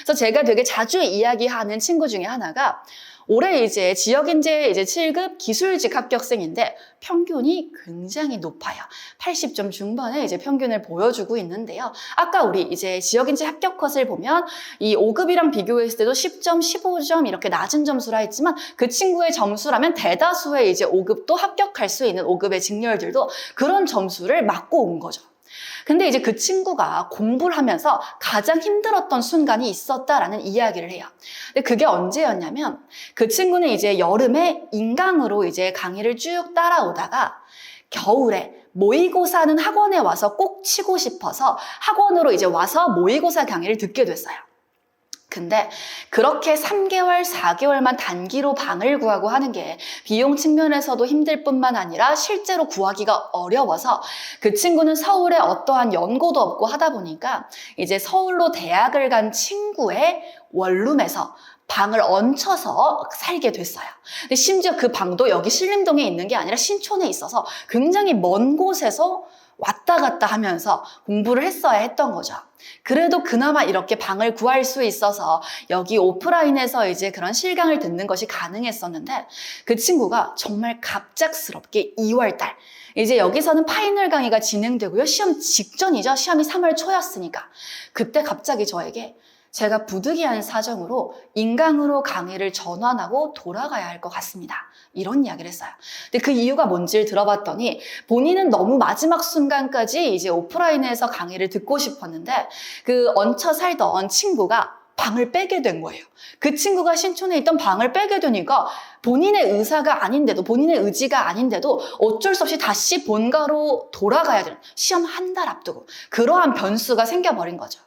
그래서 제가 되게 자주 이야기하는 친구 중에 하나가 올해 이제 지역인재 이제 7급 기술직 합격생인데 평균이 굉장히 높아요. 80점 중반에 이제 평균을 보여주고 있는데요. 아까 우리 이제 지역인재 합격 컷을 보면 이 5급이랑 비교했을 때도 10점, 15점 이렇게 낮은 점수라 했지만, 그 친구의 점수라면 대다수의 이제 5급도 합격할 수 있는 5급의 직렬들도 그런 점수를 맞고 온 거죠. 근데 이제 그 친구가 공부를 하면서 가장 힘들었던 순간이 있었다라는 이야기를 해요. 근데 그게 언제였냐면, 그 친구는 이제 여름에 인강으로 이제 강의를 쭉 따라오다가 겨울에 모의고사 하는 학원에 와서 꼭 치고 싶어서 학원으로 이제 와서 모의고사 강의를 듣게 됐어요. 근데 그렇게 3개월, 4개월만 단기로 방을 구하고 하는 게 비용 측면에서도 힘들 뿐만 아니라 실제로 구하기가 어려워서, 그 친구는 서울에 어떠한 연고도 없고 하다 보니까 이제 서울로 대학을 간 친구의 원룸에서 방을 얹혀서 살게 됐어요. 근데 심지어 그 방도 여기 신림동에 있는 게 아니라 신촌에 있어서 굉장히 먼 곳에서 왔다 갔다 하면서 공부를 했어야 했던 거죠. 그래도 그나마 이렇게 방을 구할 수 있어서 여기 오프라인에서 이제 그런 실강을 듣는 것이 가능했었는데, 그 친구가 정말 갑작스럽게 2월달, 이제 여기서는 파이널 강의가 진행되고요. 시험 직전이죠. 시험이 3월 초였으니까. 그때 갑자기 저에게 제가 부득이한 사정으로 인강으로 강의를 전환하고 돌아가야 할 것 같습니다. 이런 이야기를 했어요. 근데 그 이유가 뭔지를 들어봤더니 본인은 너무 마지막 순간까지 이제 오프라인에서 강의를 듣고 싶었는데 그 얹혀 살던 친구가 방을 빼게 된 거예요. 그 친구가 신촌에 있던 방을 빼게 되니까 본인의 의사가 아닌데도, 본인의 의지가 아닌데도 어쩔 수 없이 다시 본가로 돌아가야 되는, 시험 한 달 앞두고 그러한 변수가 생겨버린 거죠.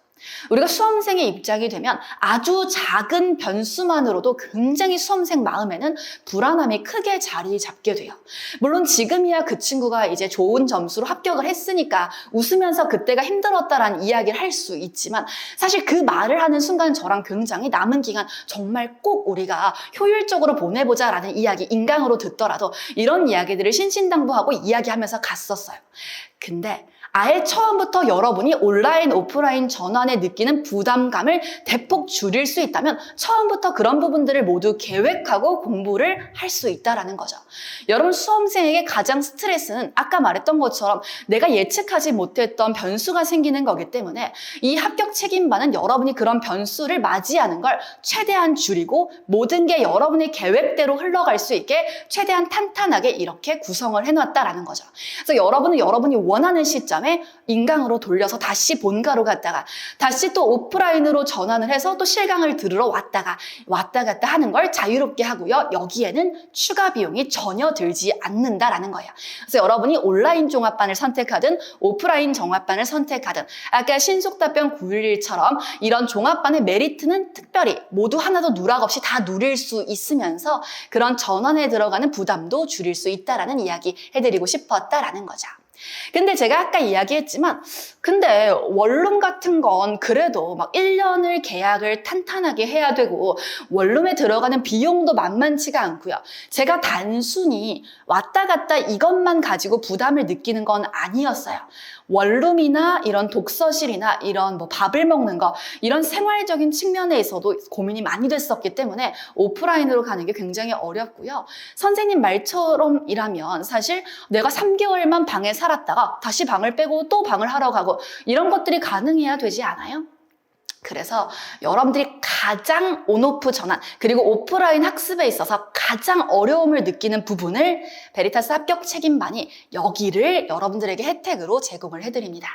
우리가 수험생의 입장이 되면 아주 작은 변수만으로도 굉장히 수험생 마음에는 불안함이 크게 자리 잡게 돼요. 물론 지금이야 그 친구가 이제 좋은 점수로 합격을 했으니까 웃으면서 그때가 힘들었다라는 이야기를 할 수 있지만, 사실 그 말을 하는 순간 저랑 굉장히 남은 기간 정말 꼭 우리가 효율적으로 보내보자라는 이야기, 인강으로 듣더라도 이런 이야기들을 신신당부하고 이야기하면서 갔었어요. 근데 아예 처음부터 여러분이 온라인, 오프라인 전환에 느끼는 부담감을 대폭 줄일 수 있다면 처음부터 그런 부분들을 모두 계획하고 공부를 할 수 있다는 거죠. 여러분, 수험생에게 가장 스트레스는 아까 말했던 것처럼 내가 예측하지 못했던 변수가 생기는 거기 때문에 이 합격 책임반은 여러분이 그런 변수를 맞이하는 걸 최대한 줄이고 모든 게 여러분의 계획대로 흘러갈 수 있게 최대한 탄탄하게 이렇게 구성을 해놨다라는 거죠. 그래서 여러분은 여러분이 원하는 시점에 다음에 인강으로 돌려서 다시 본가로 갔다가 다시 또 오프라인으로 전환을 해서 또 실강을 들으러 왔다가 왔다 갔다 하는 걸 자유롭게 하고요. 여기에는 추가 비용이 전혀 들지 않는다라는 거예요. 그래서 여러분이 온라인 종합반을 선택하든 오프라인 종합반을 선택하든 아까 신속답변 911처럼 이런 종합반의 메리트는 특별히 모두 하나도 누락 없이 다 누릴 수 있으면서 그런 전환에 들어가는 부담도 줄일 수 있다라는 이야기 해드리고 싶었다라는 거죠. 근데 제가 아까 이야기했지만 근데 원룸 같은 건 그래도 막 1년을 계약을 탄탄하게 해야 되고 원룸에 들어가는 비용도 만만치가 않고요. 제가 단순히 왔다 갔다 이것만 가지고 부담을 느끼는 건 아니었어요. 원룸이나 이런 독서실이나 이런 뭐 밥을 먹는 거 이런 생활적인 측면에서도 고민이 많이 됐었기 때문에 오프라인으로 가는 게 굉장히 어렵고요. 선생님 말처럼이라면 사실 내가 3개월만 방에 살았다가 다시 방을 빼고 또 방을 하러 가고 이런 것들이 가능해야 되지 않아요? 그래서 여러분들이 가장 온오프 전환 그리고 오프라인 학습에 있어서 가장 어려움을 느끼는 부분을 베리타스 합격 책임반이 여기를 여러분들에게 혜택으로 제공을 해드립니다.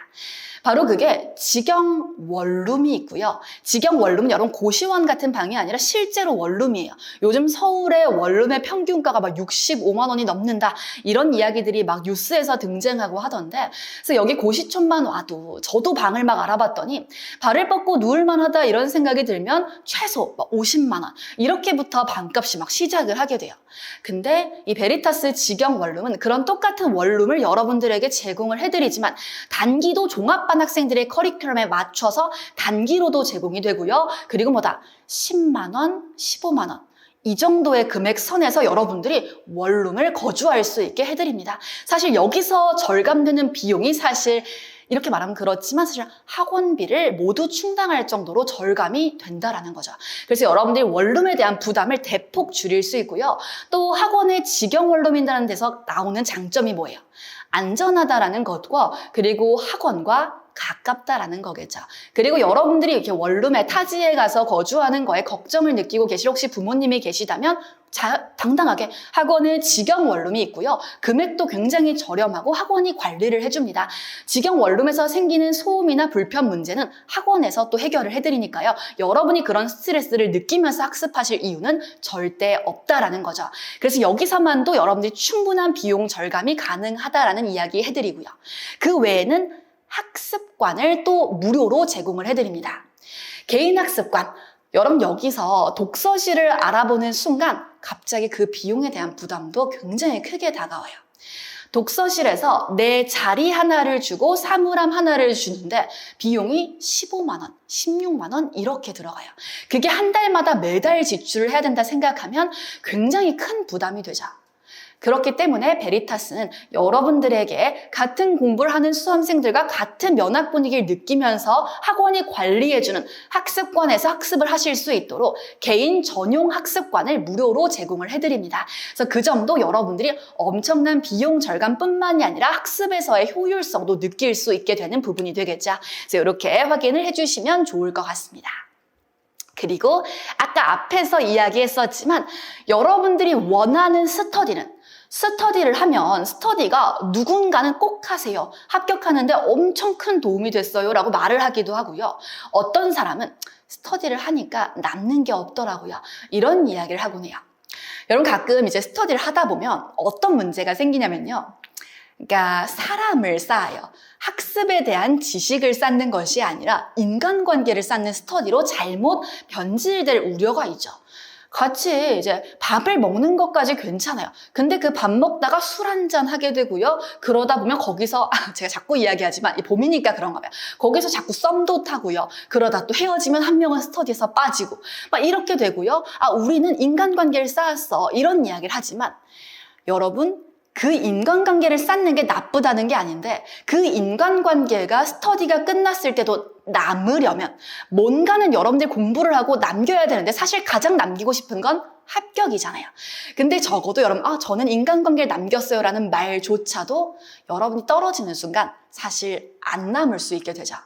바로 그게 직영 원룸이 있고요. 직영 원룸은 여러분 고시원 같은 방이 아니라 실제로 원룸이에요. 요즘 서울의 원룸의 평균가가 막 65만 원이 넘는다 이런 이야기들이 막 뉴스에서 등장하고 하던데 그래서 여기 고시촌만 와도 저도 방을 막 알아봤더니 발을 뻗고 누울만 하다 이런 생각이 들면 최소 막 50만 원 이렇게부터 방값이 막 시작을 하게 돼요. 근데 이 베리타스 직영 원룸은 그런 똑같은 원룸을 여러분들에게 제공을 해드리지만 단기도 종합반 학생들의 커리큘럼에 맞춰서 단기로도 제공이 되고요. 그리고 뭐다 10만 원, 15만 원 이 정도의 금액 선에서 여러분들이 원룸을 거주할 수 있게 해드립니다. 사실 여기서 절감되는 비용이 사실 이렇게 말하면 그렇지만 사실 학원비를 모두 충당할 정도로 절감이 된다라는 거죠. 그래서 여러분들이 원룸에 대한 부담을 대폭 줄일 수 있고요. 또 학원의 직영 원룸이라는 데서 나오는 장점이 뭐예요? 안전하다라는 것과 그리고 학원과 가깝다라는 거겠죠. 그리고 여러분들이 이렇게 원룸에 타지에 가서 거주하는 거에 걱정을 느끼고 계실 혹시 부모님이 계시다면 당당하게 학원은 직영 원룸이 있고요. 금액도 굉장히 저렴하고 학원이 관리를 해줍니다. 직영 원룸에서 생기는 소음이나 불편 문제는 학원에서 또 해결을 해드리니까요. 여러분이 그런 스트레스를 느끼면서 학습하실 이유는 절대 없다라는 거죠. 그래서 여기서만도 여러분들이 충분한 비용 절감이 가능하다라는 이야기 해드리고요. 그 외에는 학습관을 또 무료로 제공을 해드립니다. 개인 학습관. 여러분 여기서 독서실을 알아보는 순간 갑자기 그 비용에 대한 부담도 굉장히 크게 다가와요. 독서실에서 내 자리 하나를 주고 사물함 하나를 주는데 비용이 15만 원, 16만 원 이렇게 들어가요. 그게 한 달마다 매달 지출을 해야 된다 생각하면 굉장히 큰 부담이 되죠. 그렇기 때문에 베리타스는 여러분들에게 같은 공부를 하는 수험생들과 같은 면학 분위기를 느끼면서 학원이 관리해주는 학습관에서 학습을 하실 수 있도록 개인 전용 학습관을 무료로 제공을 해드립니다. 그래서 그 점도 여러분들이 엄청난 비용 절감뿐만이 아니라 학습에서의 효율성도 느낄 수 있게 되는 부분이 되겠죠. 그래서 이렇게 확인을 해주시면 좋을 것 같습니다. 그리고 아까 앞에서 이야기했었지만 여러분들이 원하는 스터디를 하면 스터디가 누군가는 꼭 하세요. 합격하는데 엄청 큰 도움이 됐어요 라고 말을 하기도 하고요. 어떤 사람은 스터디를 하니까 남는 게 없더라고요. 이런 이야기를 하곤 해요. 여러분 가끔 이제 스터디를 하다 보면 어떤 문제가 생기냐면요. 그러니까 사람을 쌓아요. 학습에 대한 지식을 쌓는 것이 아니라 인간관계를 쌓는 스터디로 잘못 변질될 우려가 있죠. 같이 이제 밥을 먹는 것까지 괜찮아요. 근데 그 밥 먹다가 술 한잔 하게 되고요. 그러다 보면 거기서 제가 자꾸 이야기하지만 봄이니까 그런가 봐요. 거기서 자꾸 썸도 타고요. 그러다 또 헤어지면 한 명은 스터디에서 빠지고 막 이렇게 되고요. 우리는 인간관계를 쌓았어. 이런 이야기를 하지만 여러분 그 인간관계를 쌓는 게 나쁘다는 게 아닌데 그 인간관계가 스터디가 끝났을 때도 남으려면 뭔가는 여러분들 공부를 하고 남겨야 되는데 사실 가장 남기고 싶은 건 합격이잖아요. 근데 적어도 여러분 저는 인간관계를 남겼어요 라는 말조차도 여러분이 떨어지는 순간 사실 안 남을 수 있게 되죠.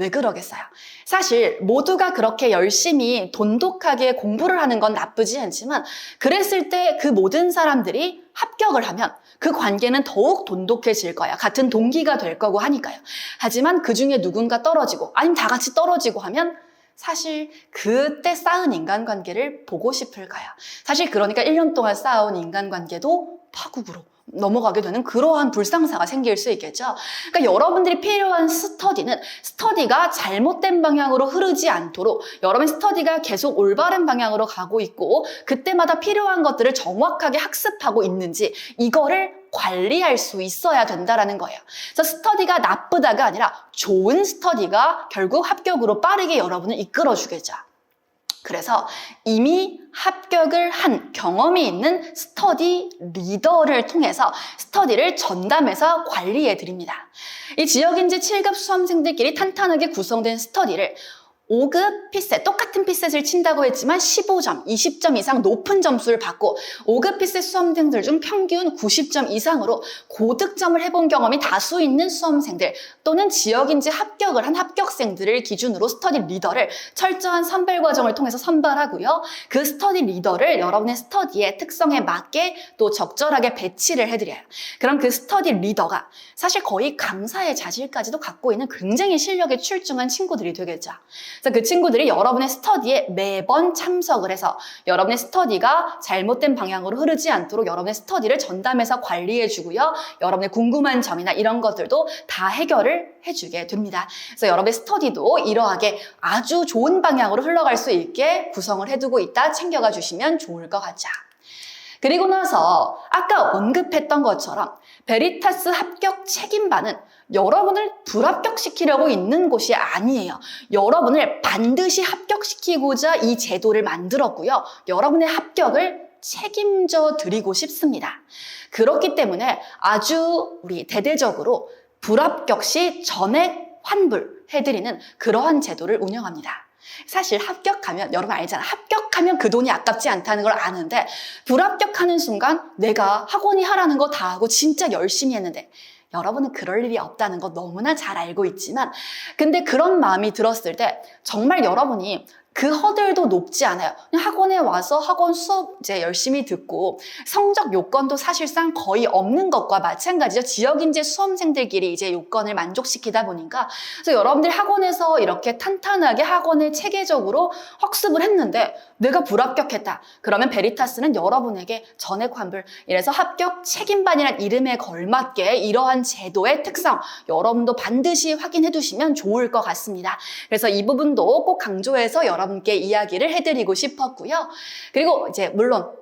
왜 그러겠어요? 사실 모두가 그렇게 열심히 돈독하게 공부를 하는 건 나쁘지 않지만 그랬을 때 그 모든 사람들이 합격을 하면 그 관계는 더욱 돈독해질 거야. 같은 동기가 될 거고 하니까요. 하지만 그 중에 누군가 떨어지고 아니면 다 같이 떨어지고 하면 사실 그때 쌓은 인간관계를 보고 싶을까요? 사실 그러니까 1년 동안 쌓아온 인간관계도 파국으로 넘어가게 되는 그러한 불상사가 생길 수 있겠죠. 그러니까 여러분들이 필요한 스터디가 잘못된 방향으로 흐르지 않도록 여러분의 스터디가 계속 올바른 방향으로 가고 있고 그때마다 필요한 것들을 정확하게 학습하고 있는지 이거를 관리할 수 있어야 된다라는 거예요. 그래서 스터디가 나쁘다가 아니라 좋은 스터디가 결국 합격으로 빠르게 여러분을 이끌어주겠죠. 그래서 이미 합격을 한 경험이 있는 스터디 리더를 통해서 스터디를 전담해서 관리해 드립니다. 이 지역인지 7급 수험생들끼리 탄탄하게 구성된 스터디를 5급 피셋, 똑같은 피셋을 친다고 했지만 15점, 20점 이상 높은 점수를 받고 5급 피셋 수험생들 중 평균 90점 이상으로 고득점을 해본 경험이 다수 있는 수험생들 또는 지역인지 합격을 한 합격생들을 기준으로 스터디 리더를 철저한 선발 과정을 통해서 선발하고요. 그 스터디 리더를 여러분의 스터디의 특성에 맞게 또 적절하게 배치를 해드려요. 그럼 그 스터디 리더가 사실 거의 강사의 자질까지도 갖고 있는 굉장히 실력에 출중한 친구들이 되겠죠. 그래서 그 친구들이 여러분의 스터디에 매번 참석을 해서 여러분의 스터디가 잘못된 방향으로 흐르지 않도록 여러분의 스터디를 전담해서 관리해주고요. 여러분의 궁금한 점이나 이런 것들도 다 해결을 해주게 됩니다. 그래서 여러분의 스터디도 이러하게 아주 좋은 방향으로 흘러갈 수 있게 구성을 해두고 있다 챙겨가 주시면 좋을 것 같죠. 그리고 나서 아까 언급했던 것처럼 베리타스 합격 책임반은 여러분을 불합격시키려고 있는 곳이 아니에요. 여러분을 반드시 합격시키고자 이 제도를 만들었고요. 여러분의 합격을 책임져 드리고 싶습니다. 그렇기 때문에 아주 우리 대대적으로 불합격 시 전액 환불해드리는 그러한 제도를 운영합니다. 사실 합격하면 여러분 알잖아. 합격하면 그 돈이 아깝지 않다는 걸 아는데 불합격하는 순간 내가 학원이 하라는 거 다 하고 진짜 열심히 했는데 여러분은 그럴 일이 없다는 거 너무나 잘 알고 있지만 근데 그런 마음이 들었을 때 정말 여러분이 그 허들도 높지 않아요. 그냥 학원에 와서 학원 수업 이제 열심히 듣고 성적 요건도 사실상 거의 없는 것과 마찬가지죠. 지역인재 수험생들끼리 이제 요건을 만족시키다 보니까 그래서 여러분들 학원에서 이렇게 탄탄하게 학원을 체계적으로 학습을 했는데 내가 불합격했다. 그러면 베리타스는 여러분에게 전액 환불, 이래서 합격 책임반이란 이름에 걸맞게 이러한 제도의 특성 여러분도 반드시 확인해 두시면 좋을 것 같습니다. 그래서 이 부분도 꼭 강조해서 여러분께 이야기를 해드리고 싶었고요. 그리고 이제 물론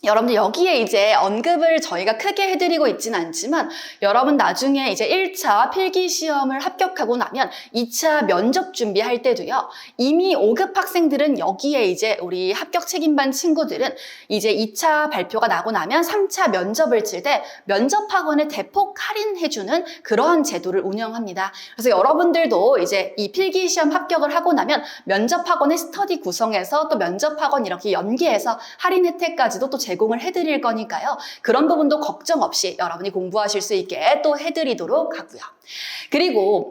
여러분들 여기에 이제 언급을 저희가 크게 해드리고 있진 않지만 여러분 나중에 이제 1차 필기시험을 합격하고 나면 2차 면접 준비할 때도요. 이미 5급 학생들은 여기에 이제 우리 합격 책임반 친구들은 이제 2차 발표가 나고 나면 3차 면접을 칠 때 면접학원에 대폭 할인해주는 그러한 제도를 운영합니다. 그래서 여러분들도 이제 이 필기시험 합격을 하고 나면 면접학원의 스터디 구성해서 또 면접학원 이렇게 연계해서 할인 혜택까지도 또 제공을 해드릴 거니까요. 그런 부분도 걱정 없이 여러분이 공부하실 수 있게 또 해드리도록 하고요. 그리고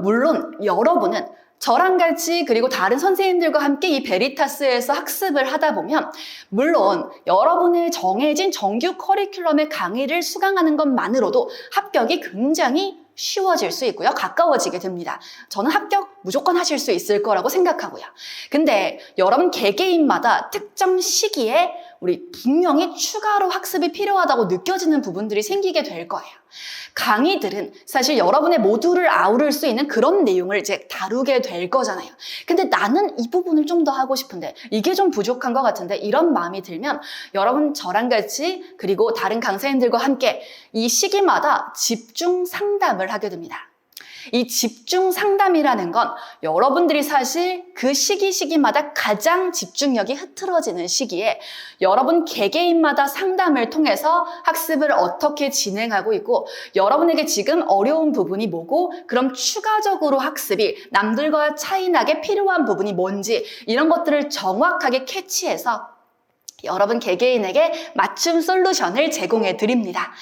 물론 여러분은 저랑 같이 그리고 다른 선생님들과 함께 이 베리타스에서 학습을 하다 보면 물론 여러분의 정해진 정규 커리큘럼의 강의를 수강하는 것만으로도 합격이 굉장히 쉬워질 수 있고요. 가까워지게 됩니다. 저는 합격 무조건 하실 수 있을 거라고 생각하고요. 근데 여러분 개개인마다 특정 시기에 우리 분명히 추가로 학습이 필요하다고 느껴지는 부분들이 생기게 될 거예요. 강의들은 사실 여러분의 모두를 아우를 수 있는 그런 내용을 이제 다루게 될 거잖아요. 근데 나는 이 부분을 좀 더 하고 싶은데 이게 좀 부족한 것 같은데 이런 마음이 들면 여러분 저랑 같이 그리고 다른 강사님들과 함께 이 시기마다 집중 상담을 하게 됩니다. 이 집중 상담이라는 건 여러분들이 사실 그 시기마다 가장 집중력이 흐트러지는 시기에 여러분 개개인마다 상담을 통해서 학습을 어떻게 진행하고 있고 여러분에게 지금 어려운 부분이 뭐고 그럼 추가적으로 학습이 남들과 차이나게 필요한 부분이 뭔지 이런 것들을 정확하게 캐치해서 여러분 개개인에게 맞춤 솔루션을 제공해 드립니다.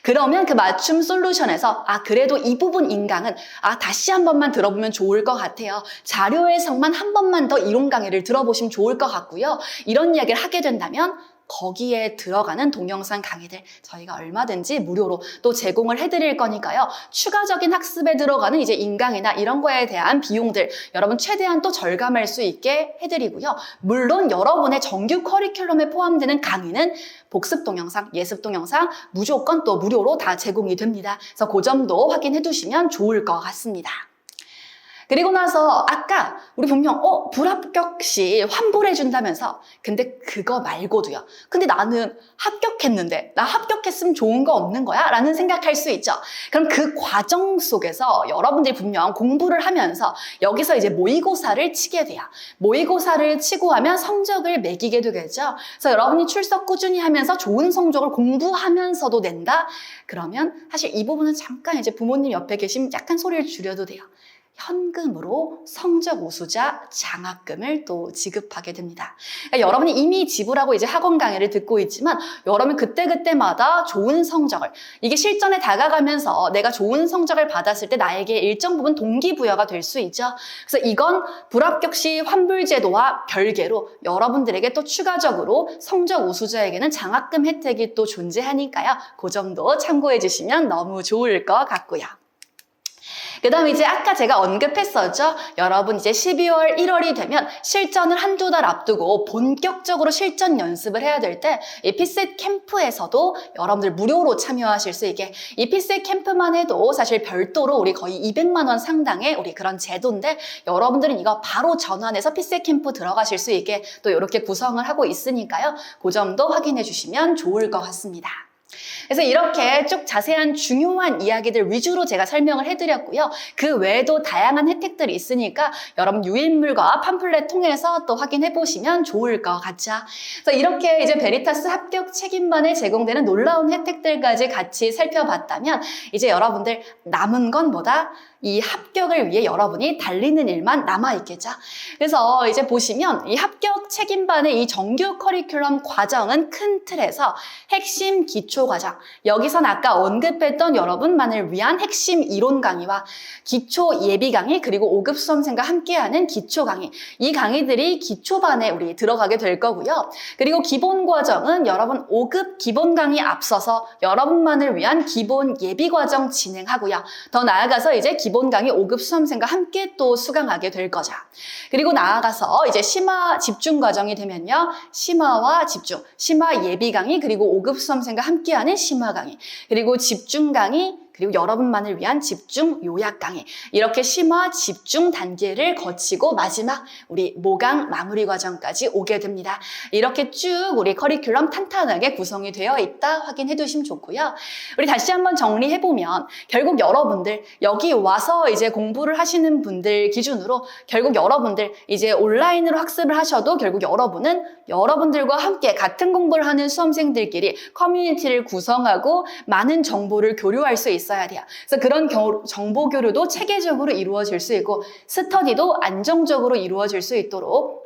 그러면 그 맞춤 솔루션에서 그래도 이 부분 인강은 다시 한 번만 들어보면 좋을 것 같아요. 자료 해석만 한 번만 더 이론 강의를 들어보시면 좋을 것 같고요. 이런 이야기를 하게 된다면 거기에 들어가는 동영상 강의들 저희가 얼마든지 무료로 또 제공을 해드릴 거니까요. 추가적인 학습에 들어가는 이제 인강이나 이런 거에 대한 비용들 여러분 최대한 또 절감할 수 있게 해드리고요. 물론 여러분의 정규 커리큘럼에 포함되는 강의는 복습 동영상, 예습 동영상 무조건 또 무료로 다 제공이 됩니다. 그래서 그 점도 확인해 두시면 좋을 것 같습니다. 그리고 나서 아까 우리 분명 불합격 시 환불해 준다면서 근데 그거 말고도요. 근데 나는 합격했는데 나 합격했으면 좋은 거 없는 거야? 라는 생각할 수 있죠. 그럼 그 과정 속에서 여러분들이 분명 공부를 하면서 여기서 이제 모의고사를 치게 돼요. 모의고사를 치고 하면 성적을 매기게 되겠죠. 그래서 여러분이 출석 꾸준히 하면서 좋은 성적을 공부하면서도 낸다? 그러면 사실 이 부분은 잠깐 이제 부모님 옆에 계시면 약간 소리를 줄여도 돼요. 현금으로 성적 우수자 장학금을 또 지급하게 됩니다. 그러니까 여러분이 이미 지불하고 이제 학원 강의를 듣고 있지만 여러분 그때그때마다 좋은 성적을 이게 실전에 다가가면서 내가 좋은 성적을 받았을 때 나에게 일정 부분 동기부여가 될 수 있죠. 그래서 이건 불합격 시 환불 제도와 별개로 여러분들에게 또 추가적으로 성적 우수자에게는 장학금 혜택이 또 존재하니까요. 그 점도 참고해 주시면 너무 좋을 것 같고요. 그 다음에 이제 아까 제가 언급했었죠. 여러분 이제 12월, 1월이 되면 실전을 한두 달 앞두고 본격적으로 실전 연습을 해야 될 때 이 피셋 캠프에서도 여러분들 무료로 참여하실 수 있게 이 피셋 캠프만 해도 사실 별도로 우리 거의 200만 원 상당의 우리 그런 제도인데 여러분들은 이거 바로 전환해서 피셋 캠프 들어가실 수 있게 또 이렇게 구성을 하고 있으니까요. 그 점도 확인해 주시면 좋을 것 같습니다. 그래서 이렇게 쭉 자세한 중요한 이야기들 위주로 제가 설명을 해드렸고요. 그 외에도 다양한 혜택들이 있으니까 여러분 유인물과 팜플렛 통해서 또 확인해 보시면 좋을 것 같죠. 그래서 이렇게 이제 베리타스 합격 책임반에 제공되는 놀라운 혜택들까지 같이 살펴봤다면 이제 여러분들 남은 건 뭐다? 이 합격을 위해 여러분이 달리는 일만 남아있겠죠. 그래서 이제 보시면 이 합격 책임반의 이 정규 커리큘럼 과정은 큰 틀에서 핵심 기초 과정, 여기선 아까 언급했던 여러분만을 위한 핵심 이론 강의와 기초 예비 강의 그리고 5급 수험생과 함께하는 기초 강의, 이 강의들이 기초반에 우리 들어가게 될 거고요. 그리고 기본 과정은 여러분 5급 기본 강의 앞서서 여러분만을 위한 기본 예비 과정 진행하고요. 더 나아가서 이제 기본 강의 5급 수험생과 함께 또 수강하게 될 거죠. 그리고 나아가서 이제 심화 집중 과정이 되면요. 심화와 집중, 심화 예비 강의 그리고 5급 수험생과 함께하는 심화 강의, 그리고 집중 강의, 그리고 여러분만을 위한 집중 요약 강의, 이렇게 심화 집중 단계를 거치고 마지막 우리 모강 마무리 과정까지 오게 됩니다. 이렇게 쭉 우리 커리큘럼 탄탄하게 구성이 되어 있다 확인해 두시면 좋고요. 우리 다시 한번 정리해보면 결국 여러분들 여기 와서 이제 공부를 하시는 분들 기준으로 결국 여러분들 이제 온라인으로 학습을 하셔도 결국 여러분은 여러분들과 함께 같은 공부를 하는 수험생들끼리 커뮤니티를 구성하고 많은 정보를 교류할 수 있어야 돼요. 그래서 그런 정보 교류도 체계적으로 이루어질 수 있고 스터디도 안정적으로 이루어질 수 있도록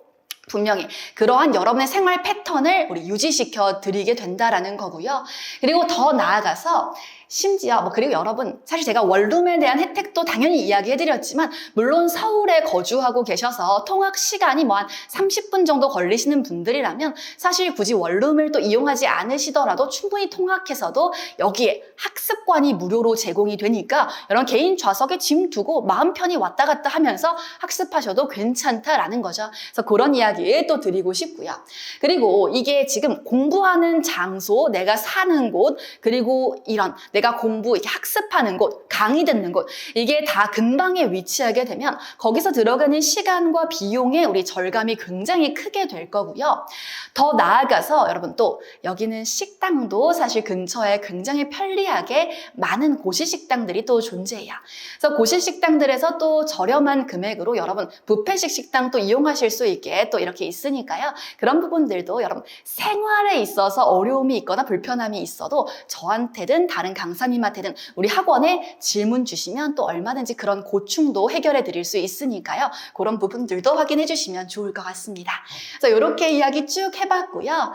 분명히 그러한 여러분의 생활 패턴을 우리 유지시켜 드리게 된다라는 거고요. 그리고 더 나아가서 심지어 그리고 여러분 사실 제가 원룸에 대한 혜택도 당연히 이야기해드렸지만 물론 서울에 거주하고 계셔서 통학 시간이 한 30분 정도 걸리시는 분들이라면 사실 굳이 원룸을 또 이용하지 않으시더라도 충분히 통학해서도 여기에 학습관이 무료로 제공이 되니까 여러분 개인 좌석에 짐 두고 마음 편히 왔다 갔다 하면서 학습하셔도 괜찮다라는 거죠. 그래서 그런 이야기 또 드리고 싶고요. 그리고 이게 지금 공부하는 장소, 내가 사는 곳, 그리고 이런 내가 이렇게 학습하는 곳, 강의 듣는 곳, 이게 다 근방에 위치하게 되면 거기서 들어가는 시간과 비용의 우리 절감이 굉장히 크게 될 거고요. 더 나아가서 여러분 또 여기는 식당도 사실 근처에 굉장히 편리하게 많은 고시 식당들이 또 존재해요. 그래서 고시 식당들에서 또 저렴한 금액으로 여러분 뷔페식 식당 또 이용하실 수 있게 또 이렇게 있으니까요. 그런 부분들도 여러분 생활에 있어서 어려움이 있거나 불편함이 있어도 저한테든 다른 강사님한테는 우리 학원에 질문 주시면 또 얼마든지 그런 고충도 해결해 드릴 수 있으니까요. 그런 부분들도 확인해 주시면 좋을 것 같습니다. 그래서 이렇게 이야기 쭉 해봤고요.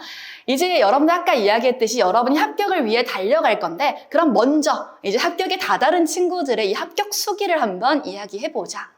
이제 여러분들 아까 이야기했듯이 여러분이 합격을 위해 달려갈 건데, 그럼 먼저 이제 합격에 다다른 친구들의 이 합격 수기를 한번 이야기해보자.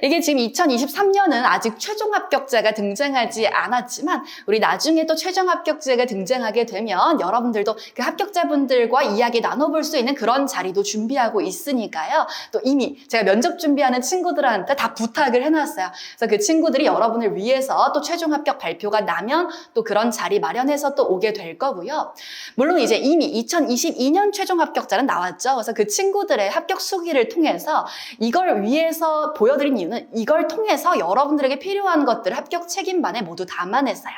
이게 지금 2023년은 아직 최종 합격자가 등장하지 않았지만 우리 나중에 또 최종 합격자가 등장하게 되면 여러분들도 그 합격자분들과 이야기 나눠볼 수 있는 그런 자리도 준비하고 있으니까요. 또 이미 제가 면접 준비하는 친구들한테 다 부탁을 해놨어요. 그래서 그 친구들이 여러분을 위해서 또 최종 합격 발표가 나면 또 그런 자리 마련해서 또 오게 될 거고요. 물론 이제 이미 2022년 최종 합격자는 나왔죠. 그래서 그 친구들의 합격 수기를 통해서 이걸 위해서 보여드린 이유는 이걸 통해서 여러분들에게 필요한 것들을 합격 책임반에 모두 담아냈어요.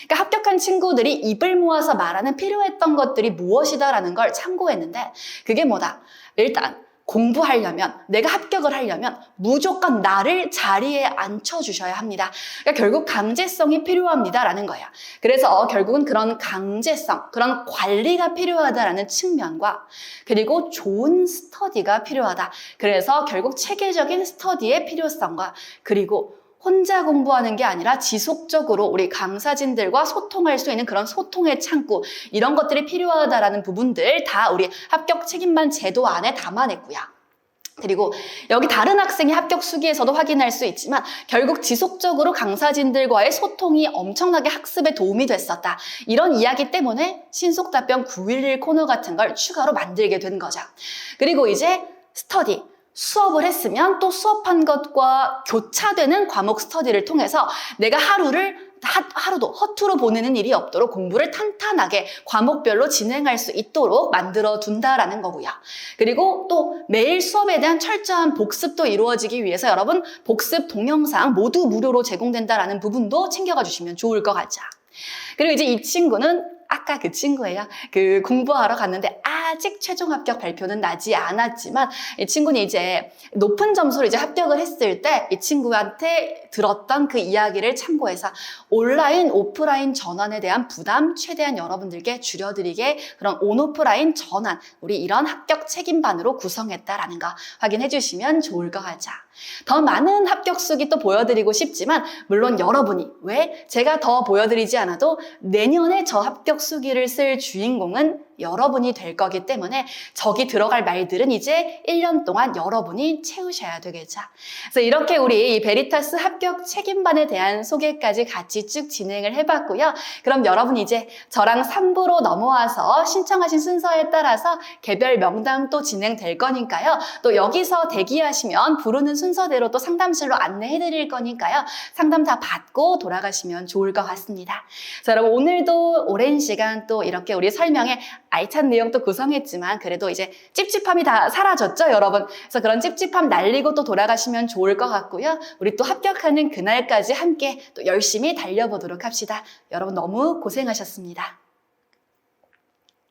그러니까 합격한 친구들이 입을 모아서 말하는 필요했던 것들이 무엇이다라는 걸 참고했는데, 그게 뭐다? 일단 공부하려면, 내가 합격을 하려면 무조건 나를 자리에 앉혀주셔야 합니다. 그러니까 결국 강제성이 필요합니다라는 거예요. 그래서 결국은 그런 강제성, 그런 관리가 필요하다라는 측면과, 그리고 좋은 스터디가 필요하다. 그래서 결국 체계적인 스터디의 필요성과, 그리고 혼자 공부하는 게 아니라 지속적으로 우리 강사진들과 소통할 수 있는 그런 소통의 창구, 이런 것들이 필요하다라는 부분들 다 우리 합격 책임반 제도 안에 담아냈고요. 그리고 여기 다른 학생의 합격 수기에서도 확인할 수 있지만 결국 지속적으로 강사진들과의 소통이 엄청나게 학습에 도움이 됐었다. 이런 이야기 때문에 신속답변 911 코너 같은 걸 추가로 만들게 된 거죠. 그리고 이제 스터디. 수업을 했으면 또 수업한 것과 교차되는 과목 스터디를 통해서 내가 하루도 허투루 보내는 일이 없도록 공부를 탄탄하게 과목별로 진행할 수 있도록 만들어 둔다라는 거고요. 그리고 또 매일 수업에 대한 철저한 복습도 이루어지기 위해서 여러분 복습 동영상 모두 무료로 제공된다라는 부분도 챙겨가 주시면 좋을 것 같죠. 그리고 이제 이 친구는 아까 그 친구예요. 그 공부하러 갔는데 아직 최종 합격 발표는 나지 않았지만 이 친구는 이제 높은 점수로 이제 합격을 했을 때 이 친구한테 들었던 그 이야기를 참고해서 온라인, 오프라인 전환에 대한 부담 최대한 여러분들께 줄여드리게 그런 온오프라인 전환, 우리 이런 합격 책임반으로 구성했다라는 거 확인해 주시면 좋을 것 같죠. 더 많은 합격 수기 또 보여드리고 싶지만 물론 여러분이 왜 제가 더 보여드리지 않아도 내년에 저 합격 수기를 쓸 주인공은 여러분이 될 거기 때문에 저기 들어갈 말들은 이제 1년 동안 여러분이 채우셔야 되겠죠. 그래서 이렇게 우리 이 베리타스 합격 책임반에 대한 소개까지 같이 쭉 진행을 해봤고요. 그럼 여러분 이제 저랑 3부로 넘어와서 신청하신 순서에 따라서 개별 명담 또 진행될 거니까요. 또 여기서 대기하시면 부르는 순서대로 또 상담실로 안내해 드릴 거니까요. 상담 다 받고 돌아가시면 좋을 것 같습니다. 자, 여러분 오늘도 오랜 시간 또 이렇게 우리 설명에 알찬 내용도 구성했지만 그래도 이제 찝찝함이 다 사라졌죠, 여러분? 그래서 그런 찝찝함 날리고 또 돌아가시면 좋을 것 같고요. 우리 또 합격하는 그날까지 함께 또 열심히 달려보도록 합시다. 여러분 너무 고생하셨습니다.